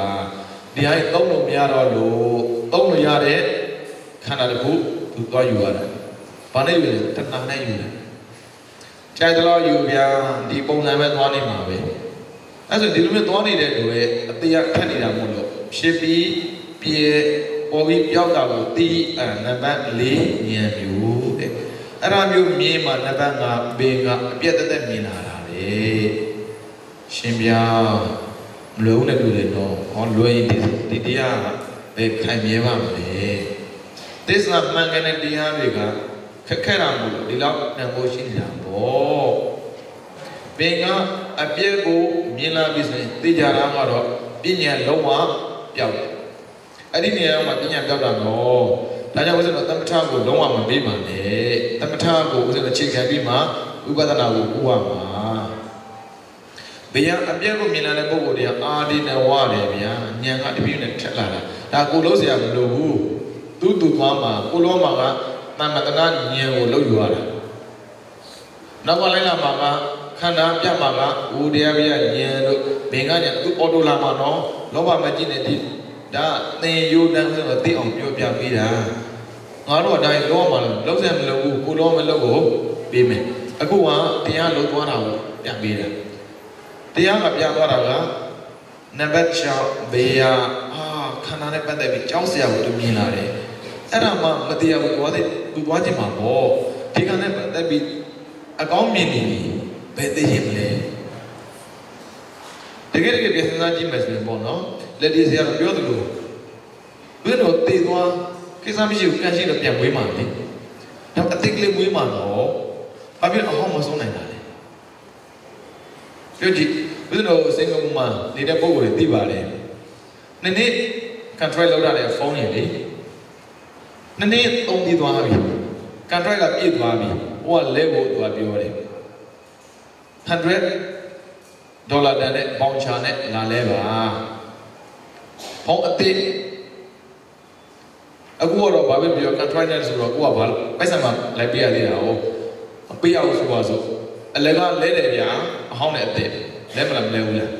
ဒီဟာသုံးလို့မရတော့လို့သုံးလို့ရတဲ့ခန္ဓာတစ်ခုသူသွားယူရတယ်ဘာနဲ့ယူလဲတဏှာနဲ့ယူတယ်ကြိုက်တော့ယူပြဒီပုံစံပဲသွားနေမှာပဲအဲ့ဆိုဒီလိုမျိုးသွားနေတဲ့လူရဲ့အတရားခက်နေတာမို့လို့ဖြစ်ပြီးပြေပေါ်ပြီးပြောက်တာကိုတီးနံပါတ်4ဉာဏ်မျိုးတဲ့အဲ့ဒါမျိုးမြင်မှနံပါတ်5ဘေကအပြတ်သက်မြင်လာတာလေရှင်ဗျာမလွယ်ဘူးနဲ့တူတယ်တော့ဟောလွယ်ရင်ဒီတရားပဲခိုင်မြဲပါမလဲသစ္စာမှန်ကန်တဲ့တရားတွေကခက်ခဲတာမို့လို့ဒီလောက်တန်ဖိုးရှိနေတာပေါ့ပင်ကအပြည့်ကိုမြင်လာပြီဆိုရင်သိကြတာကတော့ပညာလုံးဝပျောက်တယ်အဲ့ဒီနေရာမှာပညာပျောက်တာတော့ဒါကြောင့်ဦးဇင်းတို့သမထကိုလုံးဝမပေးပါနဲ့သမထကိုဦးဇင်းတို့အခြေခံပြီးမှဥပဒနာကိုဥပမှာဘယ်အပြည့်ကိုမြင်လာတဲ့ပုဂ္ဂိုလ်တွေကအာဒီနဝတယ်ဗျာဉာဏ်ကတပြည့်နဲ့ထက်လာတာဒါကိုလုံးเสียမလို့ဘူးသူသွားမှာကိုလုံးမှာကသမ္မတနာဉာဏ်ကိုလုံးယူရတာနောက်ကလိုက်လာမှာကခန္ဓာပြမှာကဝိတရားပြဉာဏ်တို့ဘင်ကဉာဏ်သူအော်တိုလာမှာနော်လောဘမကြည့်နေဒီဒါသင်ယူတန်းဆိုတော့သိအောင်ပြောပြပေးတာငါတို့အတိုင်းလောမှာလုံးစံမလို့ဘူးကိုလုံးမလို့ကိုပေးမယ်အခုကတရားလုံးသွားတာကိုပြပေးတာတရားကပြသွားတာကနံပါတ်6ဘေးရခန္ဓာနဲ့ပတ်သက်ပြီးကြောက်စရာကိုသူမြင်လာတယ်အဲ့ဒါမှမတရားဘူးသွားတဲ့သူသွားခြင်းမှာပေါ့ဒီကနေ့ပတ်သက်ပြီးအကောင်းမြင်နေပြီဘယ်သိရင်မလဲတကယ်ပြန်စဉ်းစားကြည့်မယ်ဆိုရင်ပေါ့နော်လက်ဒီစရာပြောသလိုဘယ်တော့သိသွားကိစ္စမရှိဘူးကန်ရှိတော့ပြန်ဝေးမှာလေတော့အသိကလေးဝေးမှာတော့ဘာဖြစ်အဟောင်းမဆုံးနိုင်တာလဲပြောကြည့်ဘယ်တော့စင်ကာပူမှာနေတဲ့ပုံကိုသိပါလေနေ့ control လုပ်ရတဲ့ဖုန်းရည်လေနေ့သုံးပြီးသွားပြီ control ကပြည့်သွားပြီဟိုကလဲဖို့သူကပြောတယ်$100တန်နဲ့ဘောင်ချာနဲ့လာလဲပါဖုန်းအသိအခုတော့ဘာပဲပြော control နဲ့ဆိုတော့ကိုကဘာပိုက်ဆံမှာလိုက်ပြရသေးတာဟုတ်ပေးရအောင်ဆိုပါစို့အလကလဲတယ်ဗျာအဟောင်းနဲ့အသိလဲမလားမလဲဘူးလား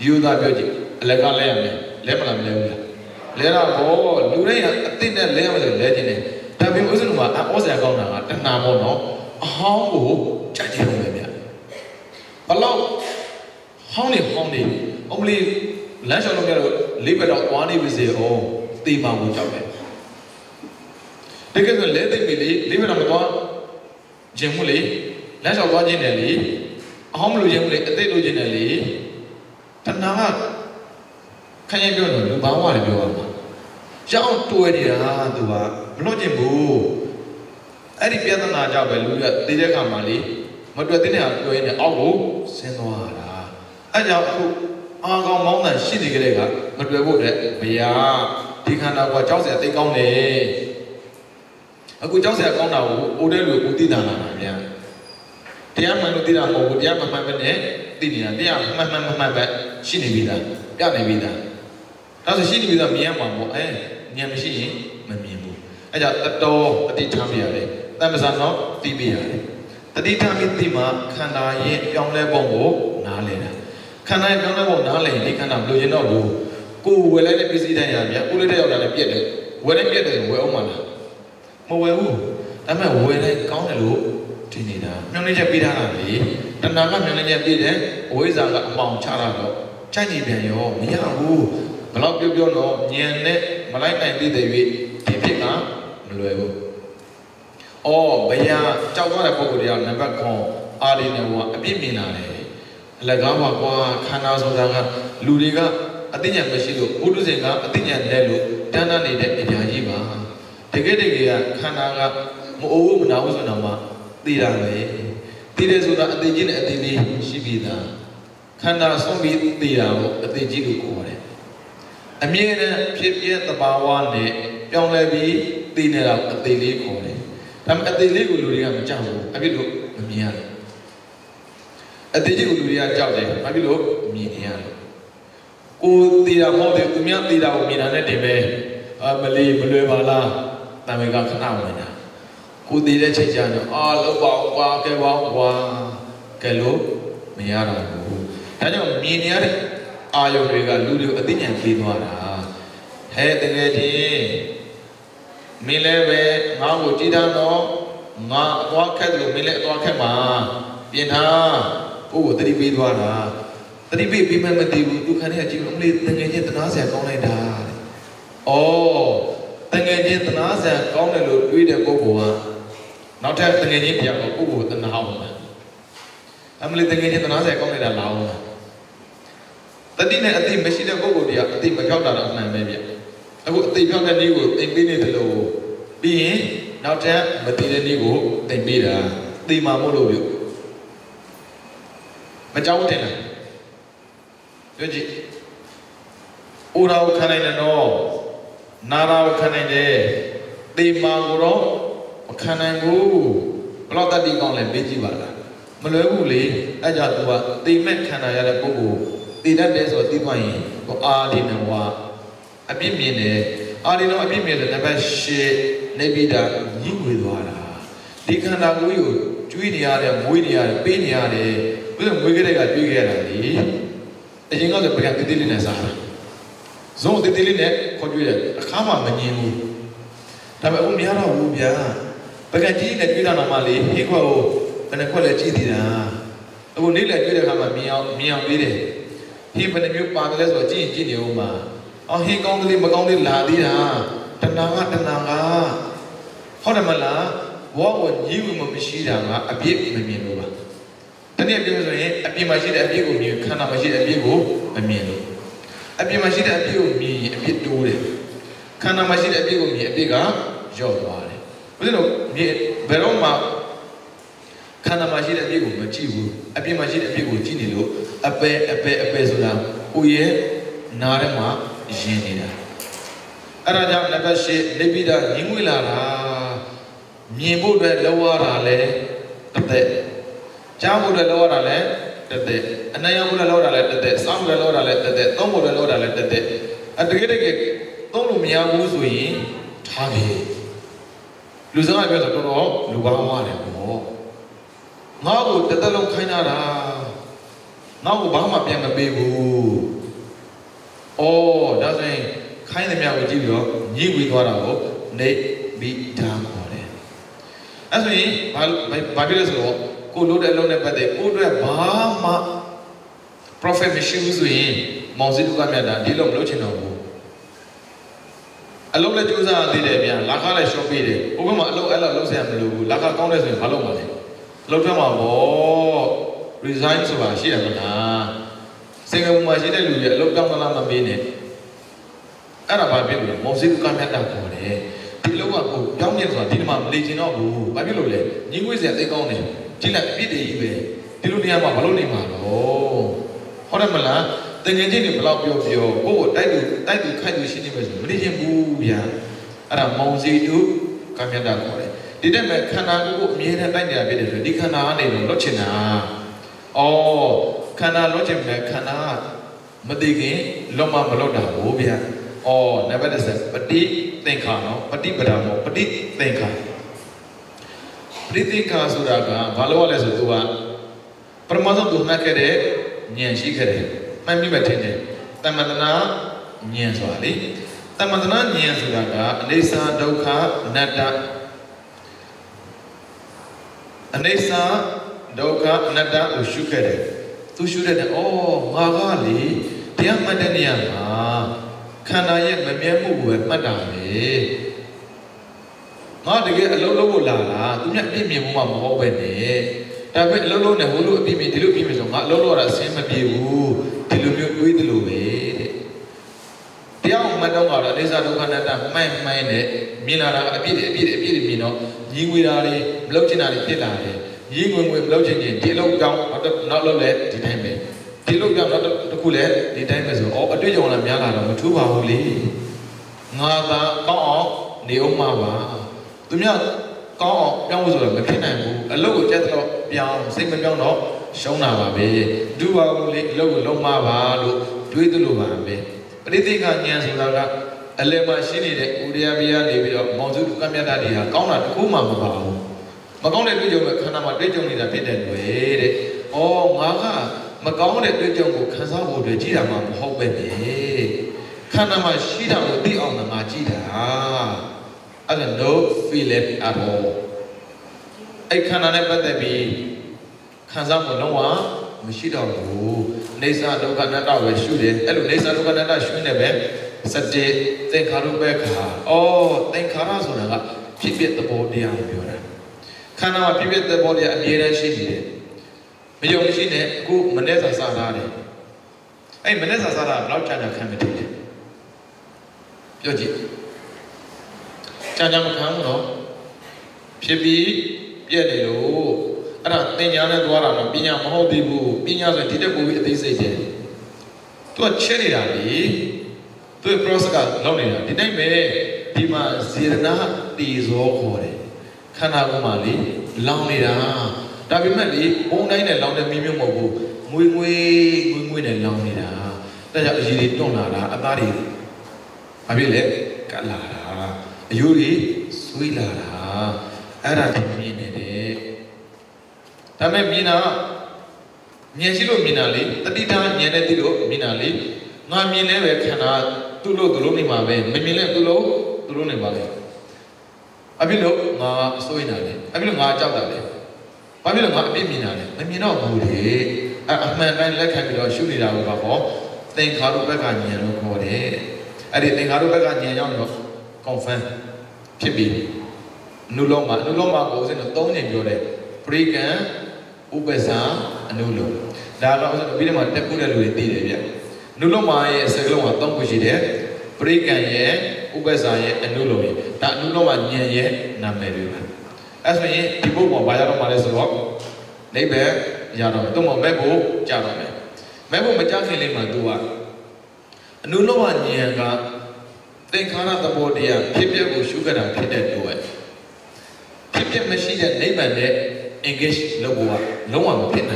ယူသားပြောကြည့်အလကလဲရမယ်လဲမလားမလဲဘူးလားလဲတော့ဘောလူတိုင်းကအသိနဲ့လဲရမယ်ဆိုလဲခြင်းတယ်ဒါပေမဲ့ဥစ္စာကဩဇာကောင်းတာကတဏှာပေါ့နော်အဟောင်းကိုကြိုက်ကြလို့ပဲဗျာဘလောက်ဟောင်းနေအမလီလမ်းလျှောက်လို့ပြတော့လေးဘက်တော့သွားနေပါစေအောင်တေးပါဖို့ကြောက်တယ်တကယ်ဆိုလဲသိပြီလေလေးဘက်တော့မသွားခြင်းမှုလေလမ်းလျှောက်သွားခြင်းတယ်လေအဟောင်းမလို့ခြင်းမှုလေအသိလို့ခြင်းတယ်လေတဏှာကခရင်ပြောလို့လူဘာဝတွေပြောရမှာကြောက်တွဲနေတာသူကမလို့ခြင်းဘူးအဲ့ဒီပြဿနာကြောင့်ပဲလူကသိတဲ့ခါမှာလေမတွေ့တဲ့နေရာတွဲနေအောက်ကိုဆင်းသွားတာအဲ့ကြောင့်အခုအာကောင်မောင်းတဲ့ရှိနေကြတဲ့ကမတွေ့ဖို့တဲ့ဘုရားဒီခန္ဓာကကြောက်စရာသိကောင်းတယ်အခုကြောက်စရာကောင်းတာကိုအိုးတဲ့လူကိုသိတာလာတာဗျာတရားမှန်လို့သိတာမဟုတ်ဘူးတရားမှန်မှန်ပဲနဲ့သိနေတာတရားမှန်ပဲရှိနေပြီသားပြနေပြီသားဒါဆိုရှိနေပြီသားမြင်ရမှာပေါ့ဉာဏ်မရှိရင်မမြင်ဘူးအဲ့ကြောင့်တော်အတိထားပြရတယ်တမ္ပဇာတော့သိပြရတယ် တတိထမိတိမှာခန္ဓာရဲ့ပြောင်းလဲပုံကိုနားလည်တာခန္ဓာရဲ့ပြောင်းလဲပုံနားလည်ဒီခန္ဓာမလို့ရင်တော့ဘူးကိုယ်ဝယ်လိုက်တဲ့ပစ္စည်းတိုင်းရမြတ်ကိုယ်လေးတဲ့ရောက်လာတယ်ပြက်တယ်ဝယ်တယ်ပြက်တယ်ဆိုဝယ်အောင်မလားမဝယ်ဘူးဒါပေမဲ့ဝယ်လိုက်ကောင်းတယ်လို့ထင်နေတာမျောနေချက်ပေးထားတာလေတဏှာကမျောနေချက်ပေးတယ်အဝိဇ္ဇာကအပေါင်ချတာတော့ကြိုက်ကြည့်ပြန်ရောမရဘူးဘလောက်ပြောတော့ဉာဏ်နဲ့မလိုက်နိုင်သေးတဲ့၍ဒီဖြစ်ကမလွယ်ဘူးအော်ဘယကြောက်သွားတဲ့ပုံကိုယ်တွေကနံပါတ်9အာရိနဝအပြစ်မြင်လာတယ်အလကားပါကွာခန္ဓာဆိုတာကလူတွေကအသိဉာဏ်မရှိလို့ဘုဒ္ဓဇင်ကအသိဉာဏ်နဲ့လို့တန်းတန်းနေတဲ့အရာကြီးပါတကယ်တကယ်ကခန္ဓာကမအိုးဘူးမနာဘူးဆိုတော့မှသိတာပဲသိတယ်ဆိုတာအသိကြီးနဲ့အသိလေးရှိပြီးသားခန္ဓာဆုံးပြီးသိတာကိုအသိကြီးလို့ခေါ်တယ်အမြဲတမ်းဖြစ်ပြသဘာဝနဲ့ပြောင်းလဲပြီးသိနေတာအသိလေးခေါ်တယ်ဒါပေမဲ့အသိလေးကိုလူတွေကမကြောက်ဘူးအဖြစ်လို့မမြင်ရတယ်အသိကြီးကိုလူတွေကကြောက်တယ်ဘာဖြစ်လို့မြင်နေရတယ်ကိုသိတာမဟုတ်တယ်သူများသိတာကိုမြင်တာနဲ့တင်ပဲမလေးမလွယ်ပါလားတမန်ကခဏဝင်တာကိုသိတဲ့ချိန်ကျတော့လောက်ပါအောင်ကွာကဲပါအောင်ကွာကဲလို့မရတော့ဘူးဒါကြောင့်မြင်နေရတဲ့အာယုံတွေကလူတွေကိုအသိဉာဏ်ပေးသွားတာဟဲ့တကယ်ချင်းမင်းလည်းပဲငါ့ကိုကြည်တော့ငါအသွားခက်တယ်လို့မင်းလည်းအသွားခက်မှာပြင်ထားကိုယ်ကိုတတိပေးသွားတာတတိပေးပြီးမှမသိဘူးသူခဏနဲ့ကြည့်လို့အမလေးတကယ်ချင်းတနာစရာကောင်းလိုက်တာတကယ်ချင်းတနာစရာကောင်းတယ်လို့တွေးတဲ့ပုဂ္ဂိုလ်ကနောက်ထပ်တကယ်ချင်းတရားကိုပုဂ္ဂိုလ်တနာအောင်မှာအမလေးတကယ်ချင်းတနာစရာကောင်းလိုက်တာလာအောင်တတိနဲ့အသိမရှိတဲ့ပုဂ္ဂိုလ်တွေကအသိမဖြောက်တာတော့အမှန်ပဲဗျအခုအသိဖြောက်တဲ့နည်းကိုသင်ပေးနေတယ်လို့ပြီးရင်နောက်ထပ်မသိတဲ့နည်းကိုသင်ပေးတာသိမှာမို့လို့ပြုမကြောက်တင်လားပြောကြည့်ဥရာကိုခံနိုင်တယ်နော်နာရာကိုခံနိုင်တယ်သိမှာကိုတော့မခံနိုင်ဘူးဘလောက်တတိကောင်းလဲပေးကြည့်ပါလားမလွယ်ဘူးလေအဲ့ကြောင့်သူကသိမဲ့ခံနိုင်ရတဲ့ပုဂ္ဂိုလ်သိတတ်တယ်ဆိုတော့သိသွားရင်ကိုအာဒီနဝအပြစ်မြင်တယ်အာဒီနဝအပြစ်မြင်တယ်နံပါတ်8နေပိတာညှိငွေသွားတာဒီခန္ဓာကိုယ်ကိုကျွေးနေရတယ်မွေးနေရတယ်ပေးနေရတယ်ဘယ်လိုမွေးကြတဲ့ကကျွေးခဲ့ရတာလေအရင်ကဆိုပြန်တိတိလေးနဲ့စားတာဇုံတိတိလေးနဲ့ခေါ်ကျွေးတယ်အခါမှမငြင်းဘူးဒါပေမဲ့အခုမရတော့ဘူးဗျာပကံကြီးနဲ့ကျွေးတာမှလေဟိခွက်ကိုဘယ်နှခွက်လဲကြည့်သေးတာအခုနေ့လည်းကျွေးတဲ့အခါမှာမြင်အောင်ပေးတယ်ဟိဘယ်နှမျိုးပါတယ်လဲဆိုတော့ကြည့်နေဦးမှာဟိကောင်းကလေးမကောင်းလေးလာသေးတာတဏှာကဟုတ်တယ်မလားဘောကိုညီးမှုမရှိတာကအပြစ်မမြင်လို့ပါတနည်းပြောဆိုရင်အပြစ်မရှိတဲ့အပြစ်ကိုမြင်ခန္ဓာမရှိတဲ့အပြစ်ကိုမမြင်လို့အပြစ်မရှိတဲ့အပြစ်ကိုမြင်ရင်အပြစ်တိုးတယ်ခန္ဓာမရှိတဲ့အပြစ်ကိုမြင်အပြစ်ကလျော့သွားတယ်ဘယ်လိုမြင်ဘယ်တော့မှခန္ဓာမရှိတဲ့အပြစ်ကိုမကြည့်ဘူးအပြစ်မရှိတဲ့အပြစ်ကိုကြည့်နေလို့အပယ်ဆိုတာကိုယ့်ရဲ့နားထဲမှာရင်နေတာအဲ့ဒါကြောင့်နံပါတ်8နေပိတာညင်ငွေလာတာမြင်ဖို့အတွက်လောရတာလဲတစ်သက်ကြားဖို့အတွက်လောရတာလဲတစ်သက်အနံ့ရဖို့အတွက်လောရတာလဲတစ်သက်စားဖို့အတွက်လောရတာလဲတစ်သက်သုံးဖို့အတွက်လောရတာလဲတစ်သက်တကယ်သုံးလို့မရဘူးဆိုရင်ထားခဲ့လူစကားပြောဆိုတော့လူကောင်းရတယ်ပေါ့ငါ့ကိုတစ်သက်လုံးခိုင်းတာနောက်ကိုဘာမှပြန်မပေးဘူးဒါဆိုရင်ခိုင်းသမျှကိုကြည့်ပြီးတော့ညှိပြီးသွားတာကိုနေပြီးထားခေါ်တယ်အဲ့ဆိုရင်ဘာဖြစ်လဲဆိုတော့ကိုလို့တဲ့အလုံးနဲ့ပတ်သက်ကိုအတွက်ဘာမှ profit မရှိဘူးဆိုရင်မောင်စစ်တုကမြတ်တာဒီလိုမလုပ်ချင်တော့ဘူးအလုံးနဲ့ကြိုးစားသေးတယ်ဗျာလာခလည်း short ပေးတယ်ဘုဘမှာအလုံးအဲ့လိုလုပ်စရာမလိုဘူးလာခကောင်းတယ်ဆိုရင်ဘာလုပ်မှာလဲအလုပ်ထွက်မှာပေါ့ resign ဆိုတာရှိတယ်မလားစင်ကာပူမှာရှိတဲ့လူတွေအလုပ်ပြောင်းလာမှမပေးနဲ့အဲ့ဒါဘာဖြစ်လဲမောင်စစ်တုကမြတ်တာခေါ်တယ်ဒီလောကကိုပြောင်းမြင်ဆိုတာဒီမှာမလေချင်တော့ဘူးဘာဖြစ်လို့လဲညီငွေစရာသိကောင်းတယ်ကြည့်လိုက်အပြစ်တွေကြီးပဲဒီလိုနေရာမှာဘာလို့နေမှာတော့ဟုတ်တယ်မလားတကယ်ချင်းတွေဘလောက်ပြောကိုယ့်ကိုတိုက်သူခိုက်သူရှိနေမယ်ဆိုမနေချင်ဘူးဗျာအဲ့ဒါမောင်စီတုကမြတ်တာခေါ်တယ်ဒီတက်မဲ့ခန္ဓာကိုယ်အမြဲတမ်းတိုက်နေတာဖြစ်တယ်ဆိုဒီခန္ဓာကနေတော့လွတ်ချင်တာခန္ဓာလွတ်ချင်မယ်ခန္ဓာမသိခင်လွတ်မှမလွတ်တာဘူးဗျာနံပါတ်10ပฏิသင်္ခါနော်ပฏิပဒါမောပฏิသင်္ခါ Pritika Suraga, Valua Lesutua, Promotion to Nakere, Nyanshikere, Mamibatene, Tamadana, Nyanswali, Tamadana Nyansuraga, Nesa Doka, Nada, Anesa Doka, Nada, Ushukere, Tushure, oh, Magali, Diamadania, Kanaye, Mamiamu, Madame. Not to get a low la, do not give me one more when they. That low and who be me, the Lupim is not low as same as you, the Lumu with the Lume. The young Madonna, these are the one that my mind, Milana, a bit, Mino, you will are blotching at the Pilari, you will blotching in, the look down, not let the time. The look down, not the cooler, the time is all a day on a Miana, 2 hourly. Nada, go, the Omawa. Có nhau rồi mà cái này a lâu của chết rồi, nhau sinh bên nhau nó sống nào mà về, du vào lâu của lâu mà vào được, duy tu lâu mà về. Bây giờ cái nhà chúng ta cái lệ mà xin đi đấy, Udia bia đi bây giờ mong chú cam nhà đi ha, con là cú mà vào, mà con này bây giờ mà khăn mà đối tượng này là biết đến vậy đấy, mà con này đối tượng của khăn sao của đối chỉ là mà học bên đấy, khăn mà chỉ là một tí ông là mà chỉ là I don't know, feel it at all. I can't never be Kazam Noah, Mishida, Nesa Doganata was shooting, Elu Nesa Doganata shooting a bed, Saturday, thank Harubeka, oh, thank Karazona, she beat the body on Buren. Kana beat the body at the end she did. Mayo machine, go Manesa Sarari. Hey, Manesa Sara, Lord China Committee. Yoji. Chana Macano, Pibi, Piedelo, Arantiniana Dwarana, Pina Mahodibu, Pinas and Tidabu, they say, to a cherry rally, to a prosca, Lonina, the name may Pima Zirna, these all hore, Kanagumali, Lonina, Dabimali, all nine along the Mimimu, Mui and Lonina, that is Donala, Abadi, Abile, Kalara. Yuri, Suilara, Aratimine. Tame Mina, Niasilo Minali, Tadita, Nianetilo, Minali, Namile, Cana, Tulo, Dulunimabe, Mamile, Tulo, Dulunimabe. Abilo, Ma, Suinale, Abilo, Ma, Jabale, Abilo, Ma, Biminale, Mamino, Budi, a man like Hamilton, shooting out of a hall, think Harubaka, Niano, Kore. I didn't think Harubaka, Niano. Confirm, Pibi, Nuloma goes in a tone in your Pregan, Ubesa, and Nulo. That was a bit of a deputy with the Nuloma is a Loma, don't push it there. Pregan, Ubesa, and Nulomi. That Nuloma ye, Nameru. As we people were by our mother's rock, they bear Yano, Tomo Mebo, Janome. Mebo Majaki Lima Dua. Nuloma Nianga. Think on the body, people will sugar and pit do it. People machine and neighbor engage Loboa, no one pin.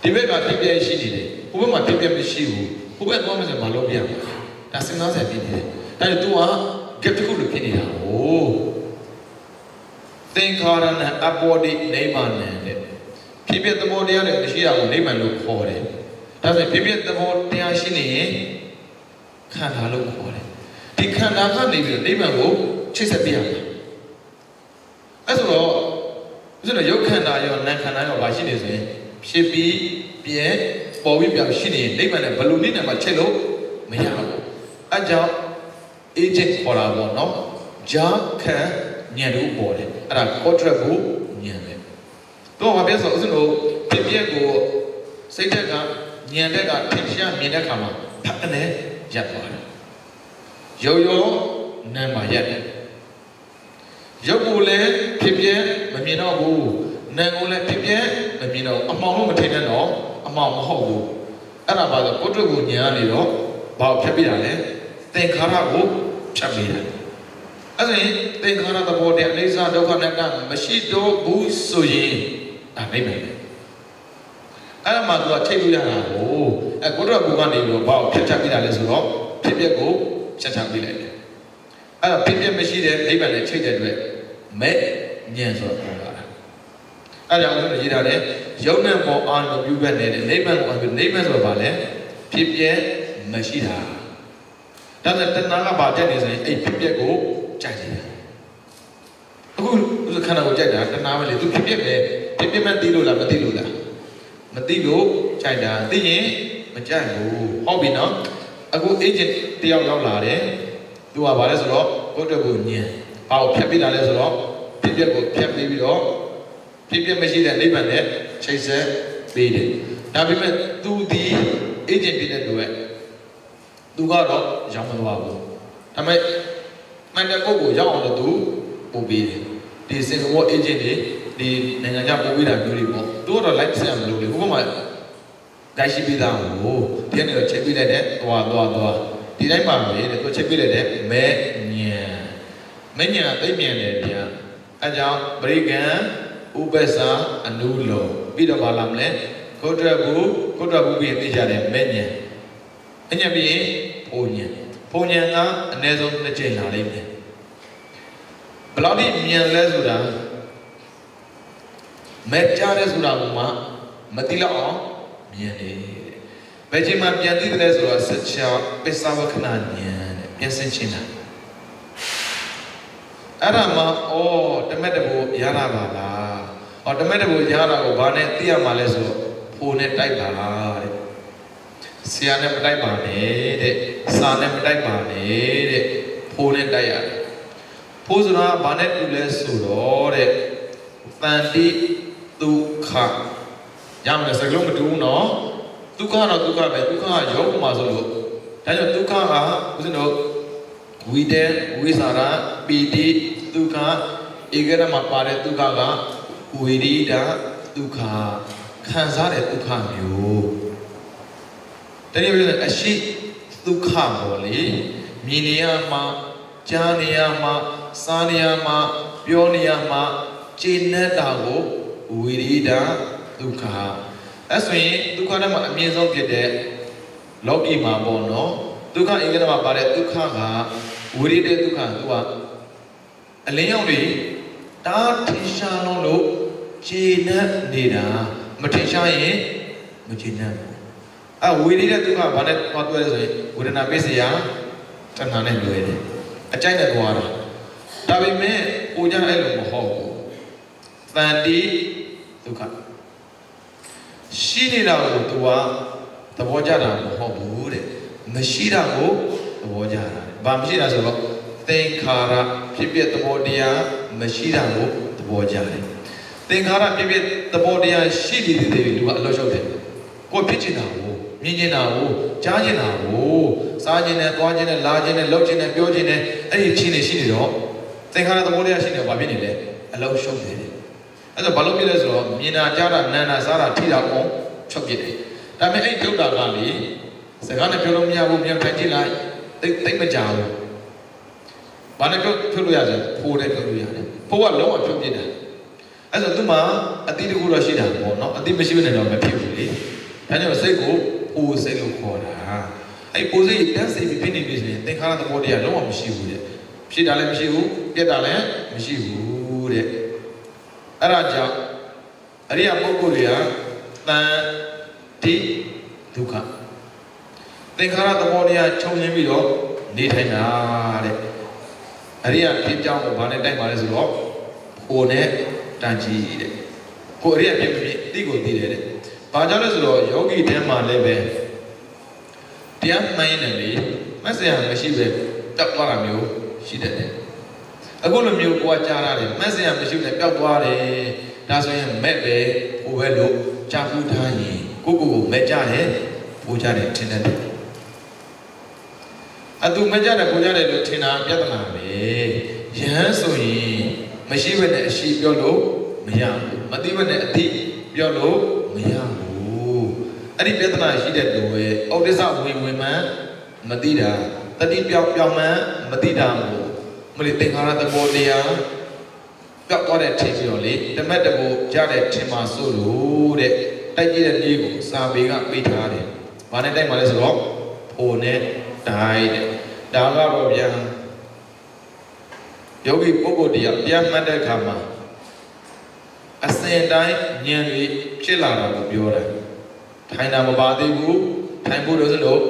The way my people she did it, who my people machine, who went women in Malobia. That's another thing. That do get to look in it. Oh, think hard on a body neighbor. People at the body and the machine will name and look for it. Does it people at the body are she? Can't look for it. They can't have they will chase a beer. As well, isn't a yoke and I on Nankana or Bashin she be Pierre, or we be a shitty, they went a balloon and a cello, Mayao. A job agent for our one, no? Job can near the body, and a quarter book near them. Don't have a also, Pipiago, say that near that Tisha Minakama, Patane. Yo, Nama yet. Yogule, Pipia, Mamino, Nangule Pipia, Mamino, among Matina, among Hogu. And about the Potogu Niano, Bob Capiale, think Harago, Chamina. As I think Hara the body, Lisa, Dokanaka, Machito, Busuyi, and Amen. I'm not going to tell you, oh, a good Bugani about Pachapina Leslo, Pipiago, Chachabile. A Pipia machine, they will change it. May ညံဆိုတော့လာတာအဲ့ကြောင့်ဆိုရေးထားတယ်ယုံနဲ့ပေါ်အာရုံပြုဘက်နေတဲ့နိဗ္ဗာန်ကိုနိဗ္ဗာန်ဆိုတော့ဗာလဲဖြစ်ပြမရှိတာဒါနဲ့တဏှာကဘာတက်နေဆိုရင်အဲ့ဖြစ်ပြကိုကြိုက်တယ်အခုခန္ဓာကိုကြိုက်တာတဏှာပဲလေသူဖြစ်ပြပဲဖြစ်ပြမှသိလို့လားမသိလို့လားမသိလို့ကြိုက်တာသိရင်မကြိုက်ဘူးဟုတ်ပြီနော်အခု agent တယောက်ရောက်လာတယ်သူကဘာလဲဆိုတော့ကိုယ့်အတွက်ကိုညင်ဘာကိုဖြတ်ပြတာလဲဆိုတော့ဖြစ်ပြကိုဖြတ်ပြီးတော့ဖြစ်ပြမရှိတဲ့နိဗ္ဗာန်နဲ့ချိတ်ဆက်ပေးတယ်ဒါပေမဲ့သူဒီ agent ဖြစ်တဲ့သူရဲ့သူကတော့ရောက်မသွားဘူးဒါပေမဲ့မှန်တဲ့ပုဂ္ဂိုလ်ရောက်အောင်လို့သူပို့ပေးတယ်ဒီစင်ကာပူ agent တွေဒီနိုင်ငံခြားပို့ပေးတာမျိုးတွေပေါ့သူကတော့ live ဆက်မလုပ်လေဘုကမှတိုင်းရှိပေးတာကိုဒီကနေတော့ချက်ပေးလိုက်တဲ့သွားဒီတိုင်းပါပဲတဲ့သူချက်ပေးလိုက်တဲ့မဲညံသိမြန်တယ်ဗျာအဲကြောင့်ပရိကံဥပ္ပစာအနုလောပြီးတော့ဘာလာမလဲကုတ္တရဘူးပြီးသိကြတယ်မဲညံအညံပြီးရင်ဖုန်ညံကအနည်းဆုံးတစ်ချိန်လာလိမ့်မယ်ဘယ်လောက်ဒီမြန်လဲဆိုတာမဲကြားလဲဆိုတာကမှမသိတော့အောင်မြန်တယ်ဘယ်ချိန်မှပြန်သိတယ်ဆိုတော့စချာပစ္စဝခဏညံတဲ့ပြန်ဆင်းချင်းတာအဲ့ဒါမှတမက်တဘူရတာပါလားတမက်တဘူရတာကိုဘာနဲ့သိရမှာလဲဆိုတော့ဖိုးနဲ့တိုက်ပါတဲ့ဆရာနဲ့မတိုက်ပါနဲ့တဲ့စာနဲ့မတိုက်ပါနဲ့တဲ့ဖိုးနဲ့တိုက်ရတယ်ဖိုးဆိုတာဘာနဲ့တူလဲဆိုတော့တဲ့တန်တိဒုက္ခရမယ်စကလုံးမတူဘူးနော်ဒုက္ခတော့ဒုက္ခပဲဒုက္ခကရောမှာဆိုလို့ဒါကြောင့်ဒုက္ခကဦးဇင်းတို့ဝိတေဝိစာရပီတိဒုက္ခဧကရမှာပါတဲ့ဒုက္ခကဝိရိဒဒုက္ခခံစားတဲ့ဒုက္ခမျိုးတကယ်လို့အရှိဒုက္ခပေါ့လေမြင်နေရမှာကြားနေရမှာစားနေရမှာပြောနေရမှာကျေနပ်တာကိုဝိရိဒဒုက္ခအဲ့ဆိုရင်ဒုက္ခထဲမှာအမြင့်ဆုံးဖြစ်တဲ့လောကီမှာပေါ့နော်ဒုက္ခဧကရမှာပါတဲ့ဒုက္ခကဝိရိဒဒုက္ခသူကအလင်းရောက်တွေတားထင်ရှားလို့ကျေနပ်နေတာမထင်ရှားရင်မကျေနပ်ဘူးဝိရိဒဒုက္ခဘာနဲ့သွားတွေ့လဲဆိုရင်ဝေဒနာပစ္စယတဏှာနဲ့လွယ်တယ်အကြိုက်နဲ့သွားတာဒါပေမဲ့ဟိုကြအဲ့လိုမဟုတ်ဘူးတန်တိဒုက္ခရှိနေတာကိုသူကသဘောကျတာမဟုတ်ဘူးတဲ့မရှိတာကိုသဘောကျတာဘာမရှိတာဆိုတော့သင်္ခါရဖြစ်ဖြစ်သဘောတရားမရှိတာကိုသဘောကျတယ်သင်္ခါရဖြစ်ဖြစ်သဘောတရားရှိနေတဲ့လူကအလောရှုပ်တယ်ကိုဖြစ်ချင်တာကိုမြင်ချင်တာကိုကြားချင်တာကိုစားချင်တယ်သွားချင်တယ်လာချင်တယ်လှုပ်ချင်တယ်ပြောချင်တယ်အဲ့ဒီချင်းနေရှိနေတော့သင်္ခါရသဘောတရားရှိနေတော့ဘာဖြစ်နေလဲအလောရှုပ်တယ်အဲ့ဒါဘာလို့ဖြစ်လဲဆိုတော့မြင်တာကြားတာနားတာစားတာထိတာအောင်ချုပ်ပြစ်တယ်ဒါပေမဲ့အဲ့ဒုက္ခကလေစကားနဲ့ပြောလို့မရဘူးမြန်ထိုင်ကြည့်လိုက်သိမကြဘူးဘာနဲ့ဖြုတ်လို့ရလဲဖိုးတယ်ဖြုတ်လို့ရတယ်ဖိုးကလုံးဝဖြုတ်ပြစ်တယ်အဲ့ဆိုသူမှအတိတကူတော့ရှိတာပေါ့နော်အတိမရှိဘဲနဲ့တော့မဖြစ်ဘူးလေဒါကြောင့်စိတ်ကိုပိုစိတ်လို့ခေါ်တာအဲ့ပိုစိတ်တန်းစိတ်ဖြစ်နေပြီဆိုရင်သင်္ခါရသဘောတရားလုံးဝမရှိဘူးတဲ့ဖြစ်တာလည်းမရှိဘူးပြက်တာလည်းမရှိဘူးတဲ့အဲ့ဒါကြောင့်အရိယပုဂ္ဂိုလ်တွေကတန်တိဒုက္ခသင်္ခါရသဘောတရားခြုံငင်းပြီးတော့နေထိုင်တာတဲ့အရိယဖြစ်ကြောင်းကိုဘာနဲ့တိုက်ပါလဲဆိုတော့ဟိုနဲ့တန်ကြီးတဲ့ကိုအရိယဖြစ်ဖြစ်တိကိုသိတယ်တဲ့ဘာကြောင့်လဲဆိုတော့ယောဂီတဲမှာလည်းပဲတရားမှန်နေလေမဆရာမရှိပဲတောက်သွားတာမျိုးရှိတတ်တယ်အခုလိုမျိုးကိုကကြားရတယ်မဆရာမရှိနဲ့ပျောက်သွားတယ်ဒါဆိုရင်မဲ့ပဲဟိုပဲလို့ကြားဖူးထားရင်ကိုမဲ့ကြတယ်ဘိုးကြတယ်ထင်တယ်အတူမကြတဲ့ကိုကြတယ်လို့ထင်တာပြဿနာပဲယဟန်ဆိုရင်မရှိဘဲနဲ့အရှိပြောလို့မရဘူးမသိဘဲနဲ့အသိပြောလို့မရဘူးအဲ့ဒီပြဿနာရှိတဲ့လူပဲဩဒိစ္စဝင်မှန်မသိတာတတိပြောင်မှန်မသိတာမို့မလို့သင်္ခါရသဘောတရားပျောက်သွားတဲ့ထင်ပြီးတော့လေတမက်တဘူကြတဲ့ထင်မှာစိုးလို့တဲ့တိုက်ကြည့်တဲ့နေ့ကိုစာပေကပေးထားတယ်။ဘာနဲ့တိုက်မှာလဲဆိုတော့ဖိုနဲ့တိုက်တဲ့ဒါကတော့ဗျာယောဂီပုဂ္ဂိုလ်တရားတရားမှတ်တဲ့အခါမှာ အစင်တိုင်းဉာဏ်တွေဖြစ်လာတာကိုပြောတာထိုင်တာမပါသေးဘူးထိုင်ဖို့လို့ဆိုလို့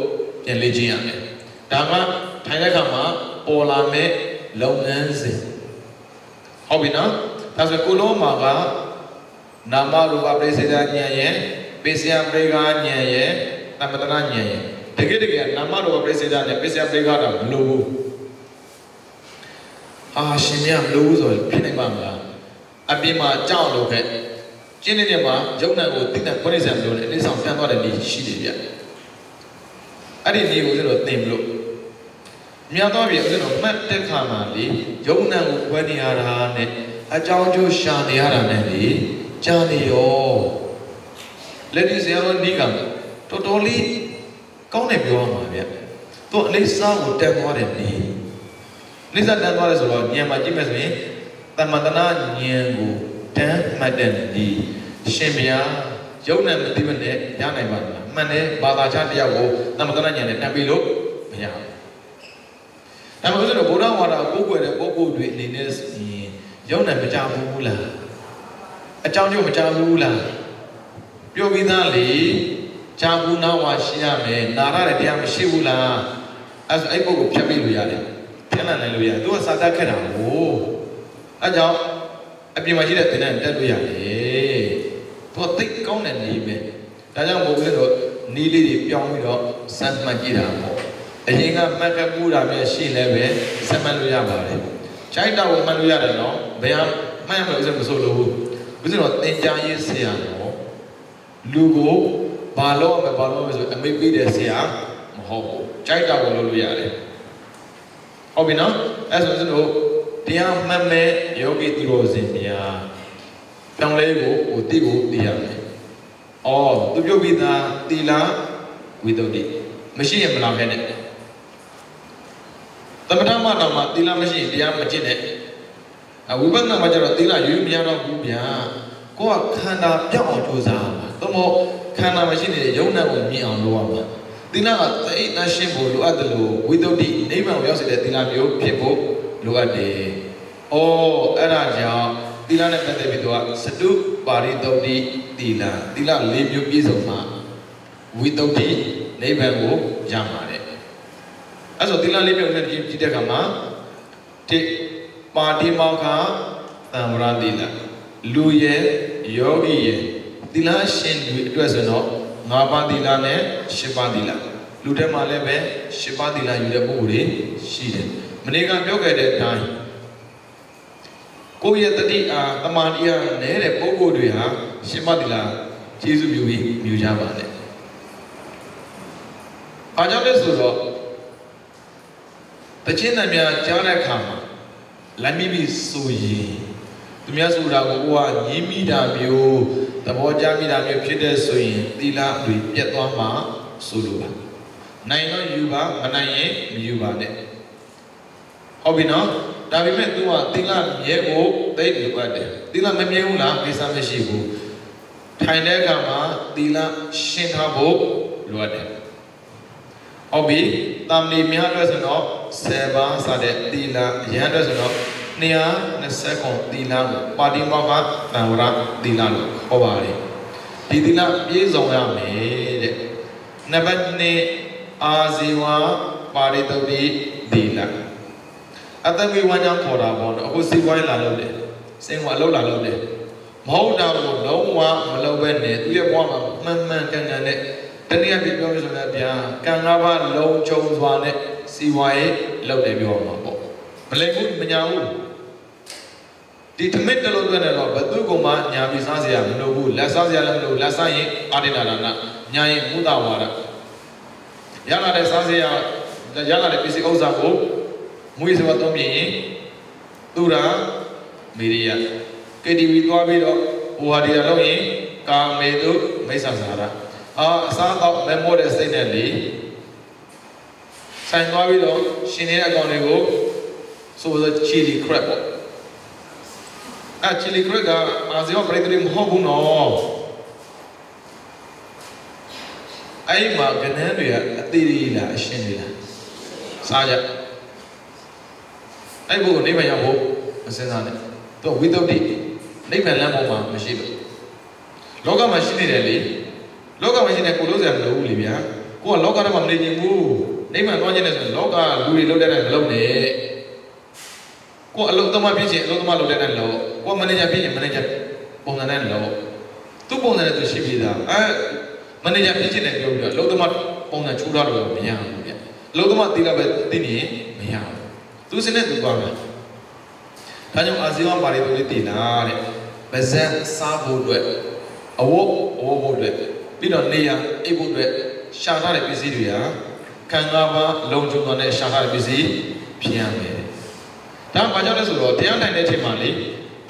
ပြန်လေ့ကျင့်ရမယ်ဒါကထိုင်တဲ့အခါမှာပေါ်လာမဲ့လုပ်ငန်းစဉ်ဟုတ်ပြီနော်ဒါဆိုကိုလုံးမှာကနာမရူပပရိစ္ဆေဒဉာဏ်ရဲ့ပိစယပရိက္ခဉာဏ်ရဲ့သမတနာဉာဏ်ရဲ့တကယ်နာမရူပပရိစ္ဆေဒနဲ့ပိစယပရိက္ခတာမလို့ဘူးရှင်မြတ်မလို့ဘူးဆိုရင်ဖြစ်နိုင်မှာမလားအပြင်မှာကြောက်လို့ခဲ့ကျင်းနေတဲ့မှာယုံနံကိုတိတဲ့ခွင့်ဆက်မလို့လေအဆောင်ပြန်သွားတဲ့နေ့ရှိတယ်ဗျအဲ့ဒီနေ့ကိုကျွန်တော်သင်လို့မြတ်တော်ပြီကျွန်တော်မှတ်တဲ့ခါမှာလေယုံနံကိုခွဲနေရတာနဲ့အကြောင်းကျိုးရှာနေရတာနဲ့လေကြာနေရောလက်ဒီဆရာတော်ဒီကတော်တော်လေးကောင်းတယ်ပြောရမှာဗျသူအလေးစားကိုတက်သွားတယ်နေလိစ္ဆာတန်သွားတယ်ဆိုတော့ဉာဏ်မှာကြည့်မယ်ဆိုရင်သမတနာဉာဏ်ကိုတန်းမှတ်တဲ့ဒီရှင်မြတ်ယုံနဲ့မသိမနဲ့ရနိုင်ပါလားမှန်တယ်ဘာသာခြားတရားကိုသမတနာဉာဏ်နဲ့တန်းပြီးလို့မရဘူးဒါမှမဟုတ်ဆိုတော့ဘုရားဝါဒကိုကိုွယ်တဲ့ပုဂ္ဂိုလ်တွေအနေနဲ့ယုံနဲ့မကြဘူးလားအကြောင်းကျိုးမကြဘူးလားပြောပြီးသားလေကြာဘူးနာဝါရှိရမယ်နာရတဲ့တရားမရှိဘူးလားအဲ့ပုဂ္ဂိုလ်ဖြတ်ပြီးလို့ရတယ်ဖြတ်နိုင်လို့ရတယ်သူကစာတတ်ခဲ့တာကိုအဲကြောင့်အပြင်မှာရှိတဲ့သင်တန်းတက်လို့ရတယ်သူကသိကောင်းတဲ့နေပဲဒါကြောင့်ဘုရားတို့နီးလေးတွေပြောင်းပြီးတော့စမ်းမှတ်ကြည့်တာပေါ့အရင်ကမှတ်ကပူတာမျိုးရှိလဲပဲစမ်းမှတ်လို့ရပါတယ်ခြိုက်တော့မှတ်လို့ရတယ်နော်ဘယ်ဟာမှတ်ရမလို့ဆိုမဆိုလို့ဘူးဆိုတော့သင်ကြားရေးဆရာတော့လူကိုဘာလို့မဆိုအမိတ်ပေးတဲ့ဆရာမဟုတ်ဘူးခြိုက်တော့လုပ်လို့ရတယ်ဟုတ်ပြီနော်အဲ့ဆိုကျွန်တော်တရားမှတ်မဲ့ယောဂီသူတော်စင်များတောင်းလဲကိုသိရမယ်။သူပြုတ်ပြီးသားသီလဝိသုဒ္ဓိမရှိရင်မလာခဲ့နဲ့။သမထမတော်မှာသီလမရှိရင်တရားမကျင့်နဲ့။ဝိပဿနာမှာကျတော့သီလရွေးမရတော့ဘူးဗျာ။ကိုကခန္ဓာပြောင်းအောင်ကြိုးစားမှာ။သို့မဟုတ်ခန္ဓာမရှိနေတဲ့ယုံနာကိုမြင်အောင်လုပ်ရမှာ။သီလကသိအရှင်းဖို့လိုအပ်တယ်လို့ဝိသုဒ္ဓိနိဗ္ဗာန်ကိုရောက်စေတဲ့သီလမျိုးဖြစ်ဖို့လိုအပ်တယ်။အဲ့ဒါကြောင့်သီလနဲ့ပတ်သက်ပြီးတော့စတုပါရိသုဒ္ဓိသီလ၄မျိုးပြည့်စုံမှဝိသုဒ္ဓိနိဗ္ဗာန်ကိုရမှာတဲ့အဲ့ဆိုသီလ၄မျိုးနဲ့ကြည့်တဲ့အခါမှာတိပါတိမောက္ခသံဝရသီလလူရဲ့ယောဂီရဲ့သီလရှင်တွေအတွက်ဆိုတော့၅ပါးသီလနဲ့၈ပါးသီလလူထဲမှာလည်းပဲ၈ပါးသီလယူတဲ့ပုဂ္ဂိုလ်တွေရှိတယ်မနေ့ကပြောခဲ့တဲ့အတိုင်းကိုယ့်ရဲ့တတိအားတမာတိအားနဲ့တဲ့ပုဂ္ဂိုလ်တွေဟာရှင်မတိလားကျေးဇူးပြုပြီးမြူကြပါနဲ့။အားကြောင့်လဲဆိုတော့တခြင်းတန်များကြားတဲ့အခါမှာလက်မိပြီးဆိုရင်သူများဆိုတာကိုကိုကညင်းမိတာမျိုးသဘောကျမိတာမျိုးဖြစ်တဲ့ဆိုရင်သီလတွေပြတ်သွားမှဆိုလိုပါ။နိုင်တော့ယူပါမနိုင်ရင်မယူပါနဲ့။ဟုတ်ပြီနော်။ဒါပေမဲ့သူကသီလမြဲဖို့သိတယ်လို့တယ်သီလမမြဲဘူးလားကိစ္စမရှိဘူးထိုင်တဲ့အခါမှာသီလရှင်းထားဖို့လိုအပ်တယ်ဟုတ်ပြီတာမဏေများအတွက်ဆိုတော့10ပါးစတဲ့သီလရဟန်းအတွက်ဆိုတော့220ခုသီလကိုပါတိမောက္ခသံဝရသီလလို့ခေါ်ပါတယ်ဒီသီလပြည့်စုံရမယ်တဲ့နံပါတ်2အာဇီဝပါရိသုဒ္ဓိသီလအတ္တဝိဝါညာခေါ်တာပေါ့နော်အခုစိတ်ဝိုင်းလာလို့လေစင်ကအလုပ်လာလို့လေမဟုတ်တာကိုလုံးဝမလုပ်ပဲနဲ့သူရဲ့ဘဝမှာမှန်ကန်နဲ့တနည်းပြောလို့ဆိုတော့ဗျာကံ၅ပါးလုံးချုံစွာနဲ့စီဝါရေးလုပ်တယ်ပြောမှာပေါ့မလိမ်ဘူးမညာဘူးဒီဓမ္မတလို့ပြောနေတော့ဘသူကမှညာပြီးစားစရာမလိုဘူးလက်စားစရာလည်းမလိုလက်စားရင်အာတိနာဒါနညာရင်မုဒဝါဒရလာတဲ့စားစရာရလာတဲ့ပစ္စည်းဥစ္စာကိုမွေးစဝတ်သုံးပြရင်သူရာမေရိယ KTV သွားပြီးတော့ဟိုဟာဒီလောက်ရင်ကာမေတုမိစ္ဆာစာရအစားတော့မမောတဲ့စိတ်နဲ့လေဆိုင်သွားပြီးတော့ရှင်နေတဲ့အကောင်တွေကိုဆိုတော့ chili crab ပေါ့chili crab ကအာဇီဝပရိသေမဟုတ်ဘူးနော်အဲ့မှာကနန်းတွေကအသေးသေးလားအရှင်းသေးလားစားကြအဲ့ဘုကိုနိဗ္ဗာန်ရောက်ဖို့မစင်စားနဲ့သူဝိသုဒ္ဓိ နိဗ္ဗာန်လမ်းပေါ်မှာမရှိလို့လောကမှာရှိနေတယ်လေလောကမှာရှိနေကိုလို့စရာမလိုဘူးလေဗျာကိုကလောကထဲမှာမနေချင်ဘူးနိဗ္ဗာန်သွားခြင်းနဲ့ဆိုရင်လောကလူတွေလုပ်တဲ့တိုင်းမလုပ်နဲ့ကိုအလုံးသမားဖြစ်ခြင်းအလုံးသမားလုပ်တဲ့တိုင်းလုပ်ကိုမန်နေဂျာဖြစ်ခြင်းမန်နေဂျာပုံစံနဲ့လုပ်သူ့ပုံစံနဲ့သူရှိပြီးသားမန်နေဂျာဖြစ်ခြင်းနဲ့ပြောပြီးတော့အလုံးသမားပုံစံချိုးထားလို့မရဘူးဗျအလုံးသမားတီးလာပဲသိနေမရဘူးသူစနဲ့သူသွားမယ်ဒါကြောင့်အာဇီဝပါရီတို့လေးတည်လာတဲ့ဗဇက်စားဖို့အတွက်အဝတ်ဖို့အတွက်ပြီးတော့နေရအိပ်ဖို့အတွက်ရှာထားတဲ့ပစ္စည်းတွေဟာခံငါးပါးလုံခြုံသွားတဲ့ရှာထားတဲ့ပစ္စည်းဖြစ်ရမယ်ဒါဘာကြောင့်လဲဆိုတော့တရားတိုင်တဲ့အချိန်မှာလေ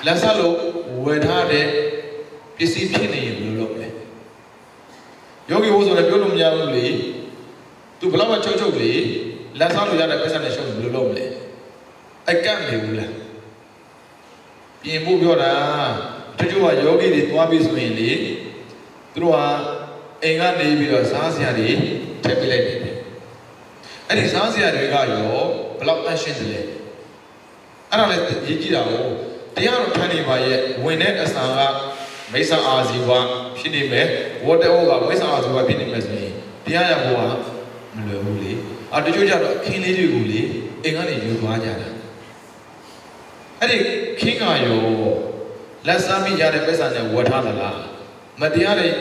လက်ဆက်လို့ဝယ်ထားတဲ့ပစ္စည်းဖြစ်နေရင်ဘယ်လိုလုပ်လဲယောဂီဘုဆိုလည်းပြောလို့မရဘူးလေသူဘယ်တော့မှချုပ်လေလက်ဆက်လို့ရတဲ့ပတ်စံနဲ့ရှုံးဘယ်လိုလုပ်မလဲအကန့်နေဘူးလားပြင်ဖို့ပြောတာတချို့ကယောဂီတွေသွားပြီးဆိုရင်လေသူတို့ဟာအိမ်ကနေပြီးတော့စားစရာတွေထည့်ပေးလိုက်တယ်အဲ့ဒီစားစရာတွေကရောဘယ်လောက်အရှင်းတယ်လဲအဲ့ဒါလည်းရေးကြည့်တာကိုတရားတော်ထမ်းနေပါရဲ့ဝင်တဲ့အစာကမိစ္ဆာအာဇီဝဖြစ်နေမယ်ဝတ္တဩကမိစ္ဆာအာဇီဝဖြစ်နေမယ်ဆိုရင်တရားရဖို့ကမလွယ်ဘူးလေတချို့ကြတော့ခင်းလေးတွေကိုလေအိမ်ကနေယူသွားကြတာအဲ့ဒီခင်းကရောလက်စားမိရတဲ့ပတ်စံနဲ့ဝတ်ထားသလားမတရားတဲ့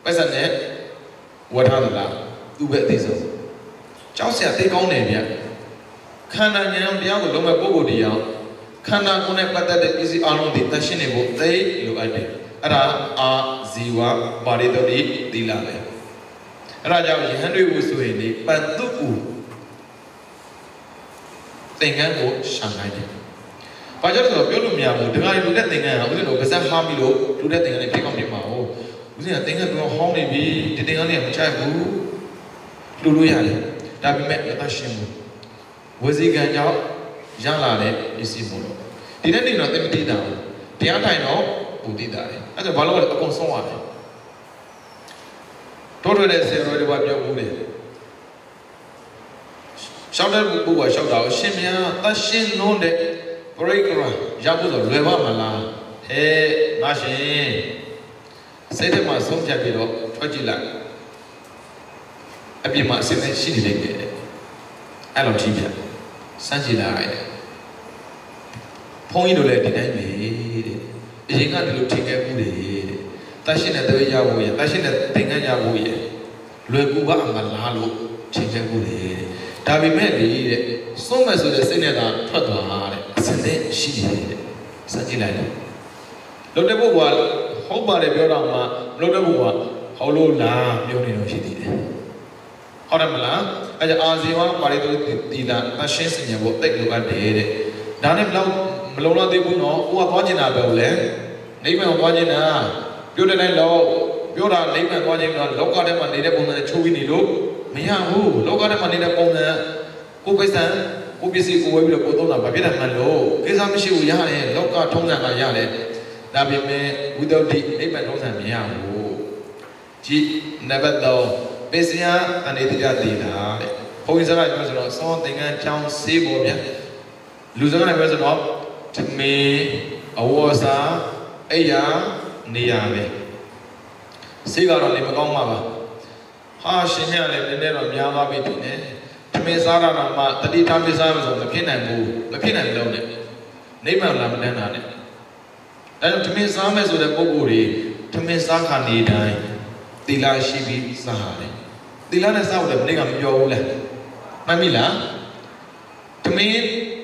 ပတ်စံနဲ့ဝတ်ထားသလားသူပဲအသိဆုံးကြောက်စရာသိကောင်းတယ်ဗျခန္ဓာဉာဏ်တရားကိုလုံးဝပုဂ္ဂိုလ်တရားခန္ဓာကိုယ်နဲ့ပတ်သက်တဲ့ပစ္စည်းအလုံးတွေသတ်ရှင်းနေဖို့သိလိုအပ်တယ်အဲ့ဒါအာဇီဝပါရိသုတ်သီလပဲအဲ့ဒါကြောင့်ယဟန်တွေကိုဆိုရင်ဒီပတ္တုကူသင်္ကန်းကိုရှာနိုင်တယ်ဘာကြောင့်လဲဆိုတော့ပြောလို့မရဘူးဒကာလူတဲ့သင်္ကန်းကဦးဇင်းတို့ပါဇက်မှားပြီးလို့လူတဲ့သင်္ကန်းလေးဖြစ်ကောင်းဖြစ်မှာဟုတ်ဦးဇင်းကသင်္ကန်းတော့ဟောင်းနေပြီဒီသင်္ကန်းလေးကမချိုက်ဘူးလူလို့ရတယ်ဒါပေမဲ့မသရှင်းဘူးဝစီကံကြောင့်ရလာတဲ့ပစ္စည်းမို့လို့ဒီနေ့နေတော့သိမသိတာဘူးတရားထိုင်တော့ပူသိတာတယ်အဲ့ဒါဘာလို့လဲအကုန်ဆုံးရတယ်တိုးထွေးတဲ့ဆရာတော်တွေဘာပြောဘူးလဲရှောက်တဲ့ပုဂ္ဂိုလ်ကရှောက်တာကိုရှင်မြတ်သရှင်းလုံးတဲ့ပရိကရာရောက်ဖို့ဆိုလွယ်ပါမလားဟဲ့ငါရှင်စိတ်ထဲမှာဆုံးဖြတ်ပြီးတော့ထွက်ကြည့်လိုက်အပြင်မှာအစစ်နဲ့ရှိနေတယ်အဲ့လိုကြည့်ပြစမ်းကြည့်လိုက်ဘုန်းကြီးတို့လည်းဒီတိုင်းပဲတဲ့အရင်ကဒီလိုထင်ခဲ့ဘူးတဲ့တတ်ရှင်းတဲ့တပည့်ရဖို့ရတတ်ရှင်းတဲ့သင်္ကန်းရဖို့ရလွယ်ကူပါအမလားလို့ထင်ခဲ့ဘူးတဲ့ဒါပေမဲ့လေတဲ့ဆုံးမဲ့ဆိုတဲ့စိတ်နဲ့သာထွက်သွားတဲ့အစစ်နဲ့ရှိနေတယ်စမ်းကြည့်လိုက်တယ်လုံတဲ့ပုဂ္ဂိုလ်ကဟုတ်ပါတယ်ပြောတော့မှလုံတဲ့ပုဂ္ဂိုလ်ကဟောလို့လားပြောနေတော့ရှိသေးတယ်ဟုတ်တယ်မလားအဲ့ဒါအာဇီဝပါရိသုတ်သီလအရှင်းစင်ညာဖို့တိတ်လိုအပ်တယ်တဲ့ဒါနဲ့မလုံလောက်သေးဘူးနော်ကိုကသွားကျင်တာပဲလေနိဗ္ဗာန်ကိုသွားကျင်တာပြောတဲ့တိုင်းတော့ပြောတာနိဗ္ဗာန်သွားကျင်တော့လောကထဲမှာနေတဲ့ပုံစံနဲ့ချိုးပြီးနေလို့မရဘူးလောကထဲမှာနေတဲ့ပုံစံကိုပိဿံကိုပစ္စည်းကိုဝယ်ပြီးတော့ကိုသုံးတာမဖြစ်တာမှန်လို့ကိစ္စမရှိဘူးရတယ်လောကထုံးစံကရတယ်ဒါပေမဲ့ဝိတ္တုဒ္ဓိနိဗ္ဗာန်ထုံးစံမရဘူးကြည့်နံပါတ်3ပစ္စယအနေတိယသီလာတဲ့ဘုန်းကြီးစကားပြောဆိုတော့စောသင်္ကန်းချောင်းစေးပေါ်ဗျလူစကားနဲ့ပြောဆိုတော့ဓမေအဝေါ်စာအိယာနေရပဲစေးကတော့နေမကောင်းမှာပါဟာရှင်မြတ်လည်းနည်းနည်းတော့များသွားပြီတင်တယ်ဓမေစားရတာမှတတိထားပစ္စားမဆိုမဖြစ်နိုင်ဘူးမဖြစ်နိုင်လို့နဲ့နိဗ္ဗာန်လာမတန်းတာနဲ့အဲဓမေစားမယ်ဆိုတဲ့ပုဂ္ဂိုလ်တွေဓမေစားခါနေတိုင်းသီလရှိပြီးစားရတယ်သီလနဲ့စားဖို့လည်းမနေ့ကမပြောဘူးလားမှတ်မိလားဓမေ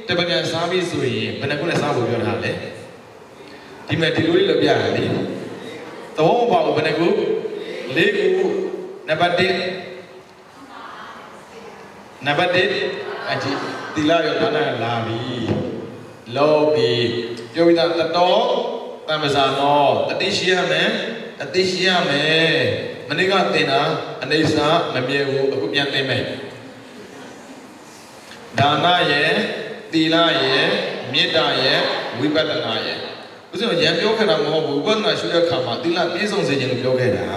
တပကံစားပြီးဆိုရင်ဘယ်နှခုနဲ့စားဖို့ပြောထားလဲဒီမဲ့ဒီလိုလေးလုပ်ပြရတယ်လေသဘောမပေါဘူးဘယ်နှခု၄ခုနံပါတ်1နံပါတ်1အကြည့်သီလရောဒါနလာပြီလောဘီပြောပြီးသားတတော်တမ္ပဇာနောတတိရှိရမယ်အတိရှိရမယ်မနေ့ကသင်တာအနေစာမမြဲဘူးအခုပြန်သင်မယ်ဒါနရဲ့သီလရဲ့မေတ္တာရဲ့ဝိပဿနာရဲ့ဦးဇင်းရံပြောခဲ့တာမဟုတ်ဘူးဝိပဿနာရှုတဲ့အခါမှာသီလပြည့်စုံစေခြင်းလို့ပြောခဲ့တာ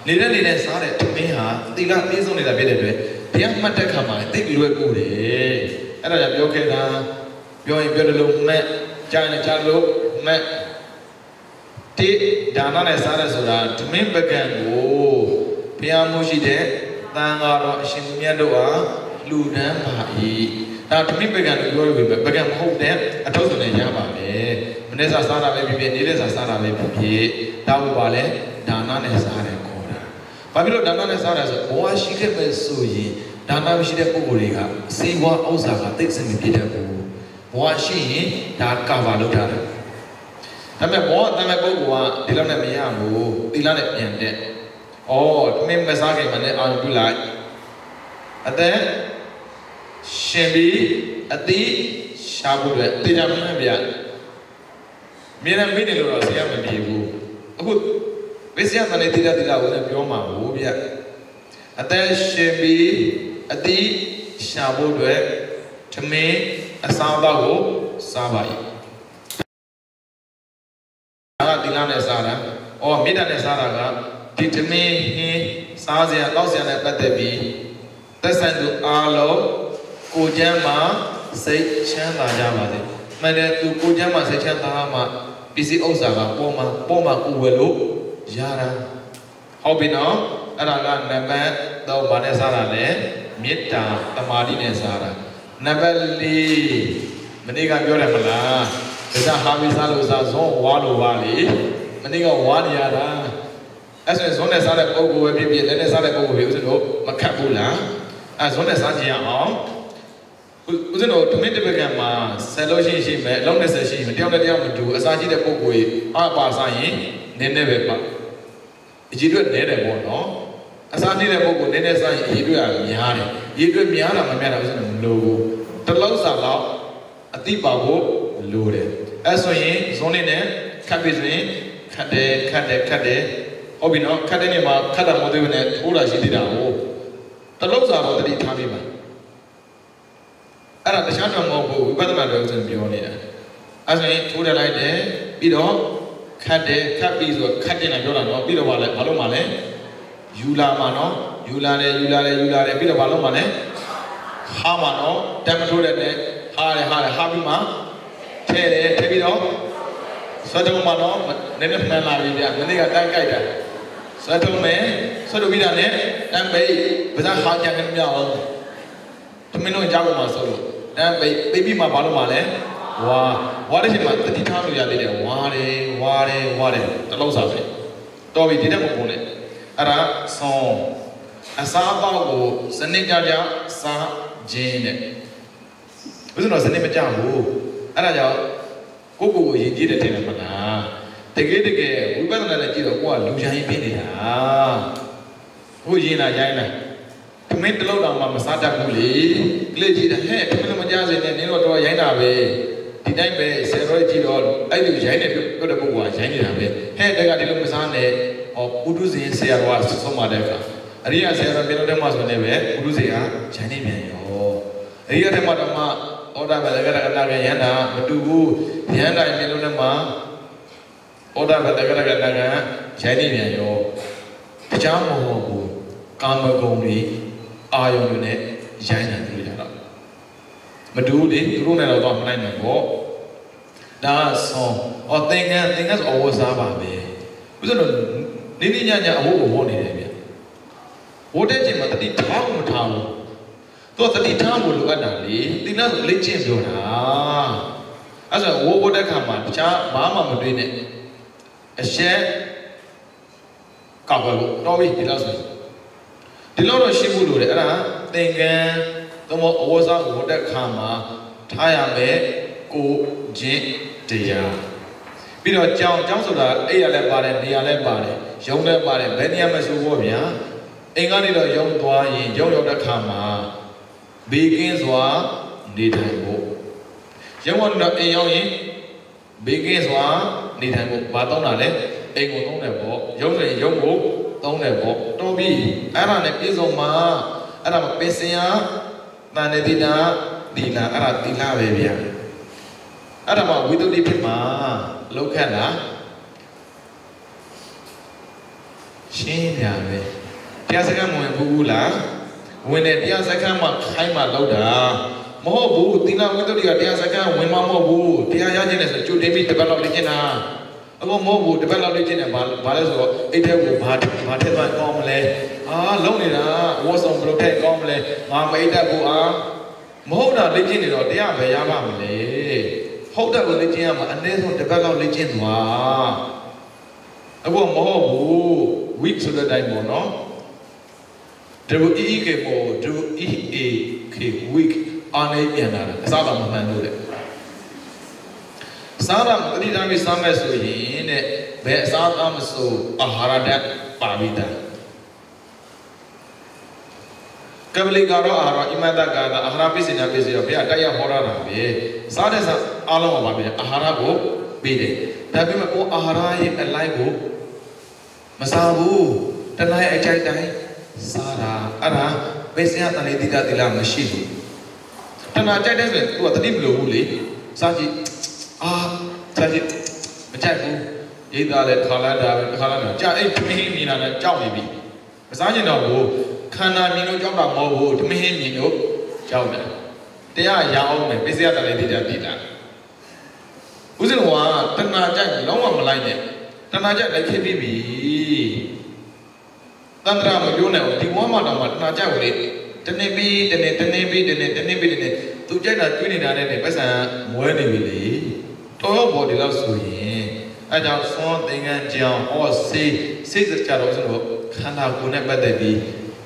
နေတဲ့စားတဲ့ထမင်းဟာသီလပြည့်စုံနေတာဖြစ်တဲ့အတွက်တရားမှတ်တဲ့အခါမှာသိလွယ်ကူတယ်အဲ့ဒါကြောင့်ပြောခဲ့တာပြောရင်ပြောတယ်လို့မဲ့ကြားရင်ကြားလို့မဲ့ Ti dana ne sara sura tmin bagan go pia mushi de tangaro shinmiya doa ludan bai da tmin bagan go bagan hok de athau so ne ya ba le manesa sara be pi nilesa sara be pi da bu ba le dana ne sara ko da ba bi lo dana ne sara so boa shi ke be so yin dana shi de puggo de ga sewa ousa ga tit sin mi pi de bu boa shi yin da cover လုပ်ထားတယ် ဒါပေမဲ့ဘောတမန်ပုဂ္ဂိုလ်ကဒီလောက်နဲ့မရဘူးသီလနဲ့ပြန်တဲ့ဩမင်းမစားခင်မနဲ့အာရုံပြုလိုက်အသက်ရှင်ပြီးအတိရှာဖို့အတွက်တေချာမင်းပြမြေရမိနေလို့တော့ဆရာမပြေဘူးအခုဝိဇ္ဇာမနဲ့တိတတိလာကိုလည်းပြောမှာဘူးဗျအသက်ရှင်ပြီးအတိရှာဖို့အတွက်သမင်းအစားအသောက်ကိုစားပါ၏ဒီလားနဲ့စားတာ။အော်မေတ္တာနဲ့စားတာကဒီသမင်းဟင်းစားစရာတောက်စရာနဲ့ပတ်သက်ပြီးသက်ဆိုင်သူအားလုံးကိုကျမ်းမှာစိတ်ချမ်းသာကြပါစေ။မှန်တယ်သူကိုကျမ်းမှာစိတ်ချမ်းသာမှပစ္စည်းဥစ္စာကပေါ်မှာကိုဝယ်လို့ရတာ။ဟုတ်ပြီနော်။အဲ့ဒါကနံပါတ်3ဘာနဲ့စားတာလဲမေတ္တာတမာတိနဲ့စားတာ။နံပါတ်4မနေ့ကပြောတယ်မလား။ ဒါဟာမီစားလို့စားဇွန်ဝါလို့ဝါလေမနေ့ကဝါနေရတာအဲ့ဆိုဇွန်နဲ့စားတဲ့ပုံကိုပဲဖြစ်ဖြစ်လက်နဲ့စားတဲ့ပုံကိုပဲဦးဇင်းတို့မခတ်ဘူးလားအဲ့ဇွန်နဲ့စားကြည့်ရအောင်ဦးဇင်းတို့ဓမင်းတပကံမှာဆက်လို့ရှိမယ်အလုံး20ရှိမယ်တယောက်နဲ့တယောက်မတူအစားကြီးတဲ့ပုံကိုအပါစားရင်နည်းနည်းပဲပါအကြီးအတွက်နည်းတယ်ပေါ့နော်အစားနေတဲ့ပုံကိုနည်းနည်းစားရင်အကြီးအတွက်ကများတယ်အကြီးအတွက်များတာမများတာဦးဇင်းတို့မလိုဘူးတလုံးစားတော့အတိပါဖို့လိုတယ်အဲ့ဆိုရင်ဇွန်လေးနဲ့ခတ်ပြီဆိုရင်ခတ်တယ်ဟုတ်ပြီနော်ခတ်တဲ့နေ့မှာခတ်တာမဟုတ်သေးဘူးနဲ့ထိုးတာရှိသေးတာကိုတလုံးစားတော့တတိထားပြီးပါအဲ့ဒါတခြားတော့မဟုတ်ဘူးဝိပဿနာတွေဥစဉ်ပြောနေတာအဲ့ဆိုရင်ထိုးတယ်လိုက်တယ်ပြီးတော့ခတ်ပြီးဆိုခတ်တင်တာပြောတာနော်ပြီးတော့ဘာလို့မှလဲယူလာမှာနော်ယူလာတယ်ပြီးတော့ဘာလို့မှလဲဟာမှာနော်တမ်းမထိုးတဲ့နဲ့ဟာပြီးမှထဲပြီးတော့ဆွတ်တုံးမှာတော့နည်းနည်းမှန်လာပြီဗျမနေ့ကတန်းကြိုက်တာဆွတ်တုံးမယ်ဆွတ်တုံးပြီးတာနဲ့တန်းပိတ်ဘာသာဟာကြံနေမရအောင်သမင်းတို့ကြောက်မှာဆိုလို့တန်းပိတ်ပြီးမှဘာလို့မှလဲဝါတဲ့ချိန်မှာတတိထားလို့ရသေးတယ်ဝါတယ်တလုံးစားပဲတော်ပြီဒီတက်မပုံနဲ့အဲ့ဒါဆောင်းအစားအသောက်ကိုစနစ်ကြစားခြင်းနဲ့ဘယ်လိုလဲစနစ်မကြဘူးအဲ့ဒါကြောင့်ကိုရည်ကြည့်တယ်ထင်တယ်မလားတကယ်ဝိပဿနာနဲ့ကြည့်တော့ကိုကလူရိုင်းပြနေတာကိုရင်လာရိုင်းလာသမင်းတလုံးတောင်မှမစားတတ်ဘူးလေကလေးကြည့်တယ်ဟဲ့သမင်းမကြားစေနဲ့နင်းတော့ရိုင်းတာပဲဒီတိုင်းပဲဆယ်ရောကြည့်တော့အဲ့ဒီရိုင်းနေပြောတဲ့ပုဂ္ဂိုလ်ကရိုင်းနေတာပဲဟဲ့တကဒီလိုမစားနဲ့ပုထုဇဉ်ဆရာတော်ကဆုံးမတဲ့အခါအရိယာဆရာတော်ပြောတဲ့မှာဆိုနေပဲပုထုဇဉ်ကရိုင်းနေပြန်ရောအရိယာထဲမှာတော့မှဩဒဘလကရကနာကယန္တာမတူဘူးယန္တာမြေလုံးထဲမှာဩဒဘလကရကနာကရိုင်းနေပြန်ရောတခြားမဟုတ်ဘူးကာမဂုဏ်တွေအာယုန်တွေနဲ့ရိုင်းနေတွေ့ကြတော့မတူဘူးလေသူတို့နဲ့တော့မနိုင်နိုင်ပေါ့ဒါဆောသင်္ကန်းဆိုအဝတ်စားပါပဲဥစ္စာတော့နေညအဝတ်ကိုဝတ်နေတယ်ဗျဝတ်တဲ့ချိန်မှာတတိထားမထားဘူးတော့တတိထားဖို့လိုအပ်တာလေသီလဆိုလေ့ကျင့်ပြောတာအဲ့ဆိုဝတ်တဲ့ခါမှာတခြားဘာမှမတွေးနဲ့အရှက်ကောက်လို့တော့ပြီဒီလောက်ဆိုဒီလောက်တော့ရှိဖို့လိုတယ်အဲ့ဒါသင်္ကန်းသို့မဟုတ်အဝတ်စားကိုဝတ်တဲ့ခါမှာထားရမယ်ကိုချင်းတရားပြီးတော့ကြောင်းဆိုတာအဲ့ရလည်းပါတယ်နေရာလည်းပါတယ်ရုံလည်းပါတယ်ဘယ်နေရာမှာဆိုဖို့ဗျာအိမ်ကနေတော့ရုံသွားရင်ရုံရောက်တဲ့ခါမှာဘေးကင်းစွာနေထိုင်ဖို့ရုံကတော့အိမ်ရောက်ရင်ဘေးကင်းစွာနေထိုင်ဖို့ဘာသုံးတာလဲအိမ်ကိုသုံးတယ်ပေါ့ရုံဆိုရင်ရုံကိုသုံးတယ်ပေါ့တော်ပြီအဲ့ဒါနဲ့ပြည့်စုံမှာအဲ့ဒါမှာပင်စင်ရတန်နေတိနာဒီလာအဲ့ဒါတိလာပဲဗျာအဲ့ဒါမှဝိသုဒ္ဓိဖြစ်မှာလောက်ခက်လားရှင်းပြပဲတရားစကားမဝင်ဘူးလားဝင်တယ်တရားစကားမှခိုင်းမှလောက်တာမဟုတ်ဘူးသီလဝိသုဒ္ဓိကတရားစကားဝင်မှမဟုတ်ဘူးတရားရခြင်းနဲ့ဆိုကြိုတင်ပြီးတပတ်လောက်လေ့ကျင့်တာ အခုမဟုတ်ဘူးတပတ်လောက်လေးချင်းနေဘာလဲဆိုတော့အိတ်ထဲကိုဘာထည့်သွားကောင်းမလဲလုံးနေတာဝတ်ဆောင်ဘယ်လိုထည့်ကောင်းမလဲငါမအိတ်တက်ဘူးမဟုတ်တာလေ့ကျင့်နေတော့တရားပဲရပါမလဲဟုတ်တယ်ကိုလေ့ကျင့်ရမှာအနည်းဆုံးတစ်ပတ်လောက်လေ့ကျင့်သွားအခုမဟုတ်ဘူး week ဆိုတဲ့အတိုင်းပေါ့နော် WEEK ပေါ့ WEAK week အားနေပြန်လာတယ်အစားတော့မမှန်လို့တဲ့စားတာတတိယမိစားမဲ့ဆိုရင်တဲ့ဘယ်အစားသားမဆိုအာဟာရဓာတ်ပါပြီးသားကပလီကတော့အာဟာရအမတကာအာဟာရပိစိနာပိစိရောဘုရားတိုက်ရဟောတာပဲစားတဲ့စားအားလုံးပါပဲအာဟာရကိုပြီးတယ်ဒါပေမဲ့ကိုအာဟာရရဲ့အလိုက်ကိုမစားဘူးတလိုက်အကြိုက်တိုင်းစားတာအဲ့ဒါပိစိယတဏိတိတတိလာမရှိဘူးတဏကြိုက်တဲ့ဆိုရင်သူကတတိမလို့ဘူးလေစားကြည့်စားကြည့်မကြိုက်ဘူးရိတ်သားလဲခါလာတာပဲခါလာတော့ကြာအိတ်သမီးမြင်လာတယ်ကြောက်နေပြီမစားချင်တော့ဘူးခန္ဓာမြင်လို့ကြောက်တာမဟုတ်ဘူးသမီးမြင်လို့ကြောက်တယ်တရားရအောင်မယ်ပိစိယတလည်းတိတာတိတာဦးဇင်းကတဏှာကြိုက်လုံးဝမလိုက်နဲ့တဏှာကြိုက်လိုက်ဖြစ်ပြီတန္တရာမပြောနဲ့ဒီဝမ်းမတော်မှာတဏှာကြိုက်လေတနေ့ပြီးတနေ့သူကြိုက်တာကျွေးနေတာနဲ့ပတ်စံမွဲနေပြီလေတော်ဘော်ဒီလောက်ဆိုရင်အဲကြောင့်သွန်သင်္ကန်းကြောင်စိတ်စကြတော့ဆိုတော့ခန္ဓာကိုယ်နဲ့ပတ်သက်ပြီး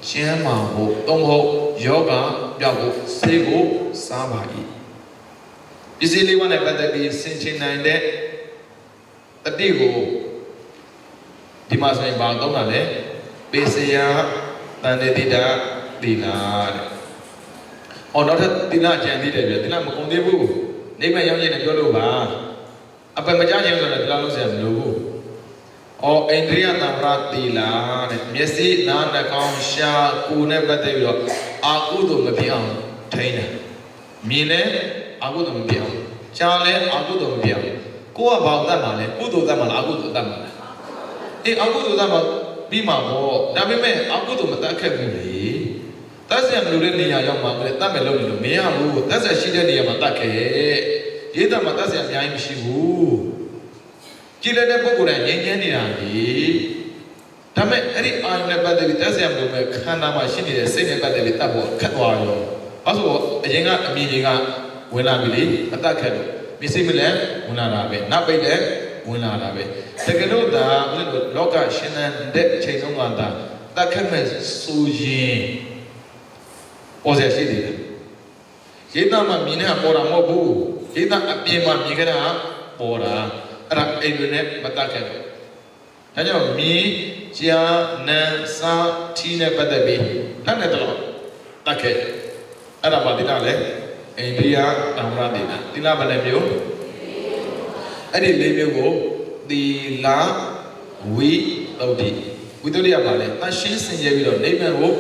ရှင်းမှာဖို့သုံးဖို့ယောဂပြောက်ဖို့စိတ်ကိုစားပါ၏ပစ္စည်းလေးပါးနဲ့ပတ်သက်ပြီးဆင်ခြင်နိုင်တဲ့တတိကိုဒီမှာဆိုရင်ဘာသုံးတာလဲပေစယတန်တေတိတာတိလာတဲ့နောက်ထပ်တိလာကြံသေးတယ်ပြတိလာမကုန်သေးဘူးနိဗ္ဗာန်ရောက်ရင်လည်းပြောလို့ပါအပမကြခြင်းဆိုတော့တိလာလို့ဆရာမလို့ဘူးအိန္ဒြိယသံဃာတိလာတဲ့မျက်စိနားနှာခေါင်းရှားကိုယ်နဲ့ပတ်သက်ပြီးတော့အာကုသို့မဖြစ်အောင်ထိန်းတယ်မြင်လဲအာကုသို့မဖြစ်အောင်ကြားလဲအာကုသို့မဖြစ်အောင်ကိုယ်ကဘာတတ်မှာလဲကုသိုလ်တတ်မှာလားအာကုသိုလ်တတ်မှာလားအာကုသိုလ်တတ်မှာပြီးမှာပေါ့ဒါပေမဲ့အာကုသိုလ်မတတ်ခဲ့ဘူးလေတတ်ဆရာမလို့တဲ့နေရာရောက်မှာပဲတတ်မယ်လို့မရဘူးတတ်ဆရာရှိတဲ့နေရာမှာတတ်ခဲ့ရေးတတ်မှာတတ်ဆရာအများကြီးမရှိဘူးကြည်လက်တဲ့ပုဂ္ဂိုလ်တိုင်းငြိမ်းချမ်းနေတာလေဒါပေမဲ့အဲ့ဒီအာယုနဲ့ပတ်သက်ပြီးတတ်ဆရာမလို့ပဲခန္ဓာမှာရှိနေတဲ့စိတ်နဲ့ပတ်သက်ပြီးတတ်ဖို့ခက်သွားရောအဲဆိုအရင်ကအမြင်တွေကဝင်လာပြီလေအတတ်ခက်လို့မျက်စိမလဲဝင်လာတာပဲနတ်ပိတ်လဲဝင်လာတာပဲတကယ်လို့ဒါလောကရှင်သန်တဲ့အချိန်ဆုံးကဒါတတ်ခက်မဲ့ဆိုရင်ပေါ်ဆက်ရှိသေးတယ်ရိတ်သားမှမြင်နေတာပေါ်တာမဟုတ်ဘူးရိတ်သားအပြင်မှာမြင်ခဲ့တာပေါ်တာအဲ့ဒါအိမ်တွေနဲ့မတတ်ခဲ့ဘူးဒါကြောင့်မြင်ကြားနာစားထီးနဲ့ပတ်သက်ပြီးတတ်တယ်တော့တတ်ခဲ့အဲ့ဒါမှတိလာလဲအိန္ဒိယသံဃာတိလာဘယ်နှမျိုးအဲ့ဒီ၄မျိုးကိုသီလဝိသုဒ္ဓိဝိသုဒ္ဓိကပါလဲအရှင်းစင်ကြပြီးတော့နိဗ္ဗာန်ကို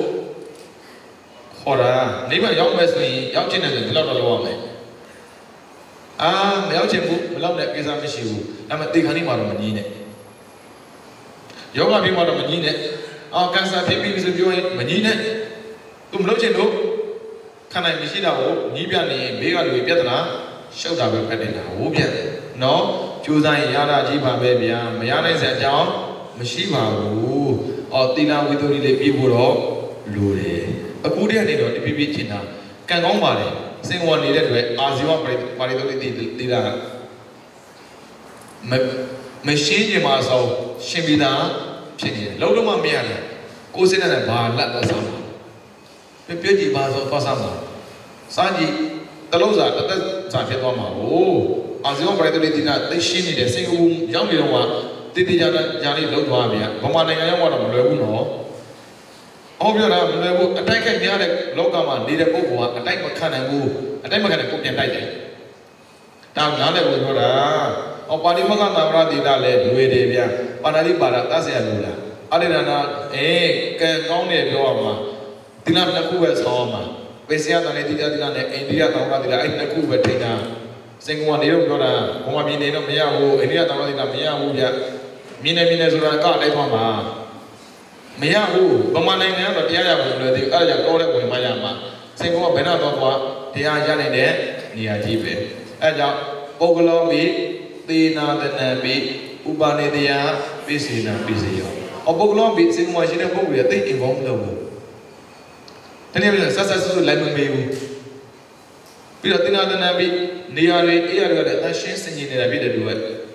ခေါ်တာနိဗ္ဗာန်ရောက်မယ်ဆိုရင်ရောက်ချင်တယ်ဆိုဒီလောက်တော့လောက်ရမယ်မရောက်ချင်ဘူးမလောက်တဲ့ကိစ္စမရှိဘူးဒါပေမဲ့တေခါနေမှာတော့မကြီးနဲ့ယောဂဖြစ်မှာတော့မကြီးနဲ့ကန်ဆာဖြစ်ပြီးဆိုပြောရင်မကြီးနဲ့သူမလုပ်ချင်လို့ခန္ဓာမရှိတာကိုကြီးပြနေရင်ဘေးကလူပြဿနာရှုပ်တာပဲဖက်နေတာဟိုးပြနော်ကြိုးစားရင်ရတာကြီးပါပဲဗျာမရနိုင်စရာအကြောင်းမရှိပါဘူးသီလဝိသုဒ္ဓိလေးပြီးဖို့တော့လိုတယ်အခုတည်းကနေတော့တပြည့်ပြည့်ချင်တာကံကောင်းပါလေစင်ဝင်နေတဲ့တွေအာဇီဝပါရိသုဒ္ဓိသီလမရှင်းချင်ပါဆိုရှင်ပြီးသားဖြစ်နေတယ်လုံးလုံးမမရတယ်ကိုယ်စိတ်နဲ့ဘာလက်တော့စားမှာပြည့်ကြည့်ပါဆိုသွားစားမှာစားကြည့်တလုံးစားတစ်သက်စားဖြစ်သွားမှာဟိုအာဇီဝပါရိသုဒ္ဓိသီလသိရှင်းနေတယ်စင်ကာပူရောက်နေတော့ကတည်တည်ကြတဲ့ဂျာလေးလုံးသွားပြန်ဗမာနိုင်ငံရောက်တော့မလွယ်ဘူးနော်ပြောတာမလွယ်ဘူးအတိုက်ခိုက်များတဲ့လောကမှာနေတဲ့ပုဂ္ဂိုလ်ကအတိုက်မခံနိုင်ဘူးအတိုက်မခံနိုင်ကိုပြန်တိုက်တယ်ဒါနားလည်းပြောတာပါဠိမကနာမရတိတာလည်းလွယ်တယ်ဗျာပါဏာတိပါဒတတ်เสียလို့လားအရိဒနာကံကောင်းတယ်ပြောရမှာဒီလားတစ်ခုပဲဆောင်းမှာပေစယတန်တဲ့တိတာတိတာနဲ့အိန္ဒိယတောင်ကတိတာအဲ့နှစ်ခုပဲထိတာစင်ကုန်ကနေတော့ပြောတာဘုံမမြင်နေတော့မရဘူးအိန္ဒိယတောင်ကတိတာမရဘူးဗျမြင်နေဆိုတာကလိုက်သွားမှာမရဘူးဗမာနိုင်ငံကတော့တရားရဖို့လွယ်သေးဘူးအဲ့ဒါကြောင့်တော့ဝင်မရမှာစင်ကုန်ကဘယ်တော့တော့တရားရနိုင်တဲ့နေရာကြီးပဲအဲ့ကြောင့်ပုဂ္ဂလောမိသေနာတနံမိ Upanedia Pisina Pisio. Opoglo beats in Washington book we are thinking of the Tell you, such like me. Piratina the Nabi, nearly ear that she singing in a bit do it.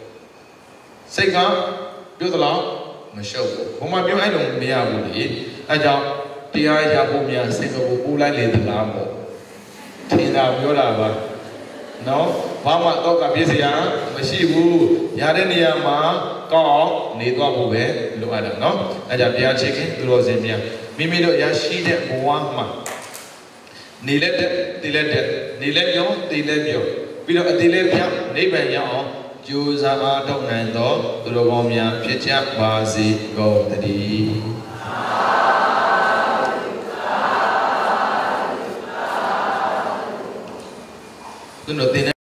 Sega, build a law, Michelle. Whom I don't be able to eat. I doubt the eye of Mia Singapore, who like the Lambo. Tina Yola. No, Mama talk a busy, Mashibu, Yadenia ma, call, Nidwa Bube, Luada, no? I have the chicken, Rosemia. Mimido Yashide Muama. Nilet, Niletio, Diletio. We don't Diletia, neighbor Yao, Jews are Donando, Duromia, Picha, Bazi, go the D. Do not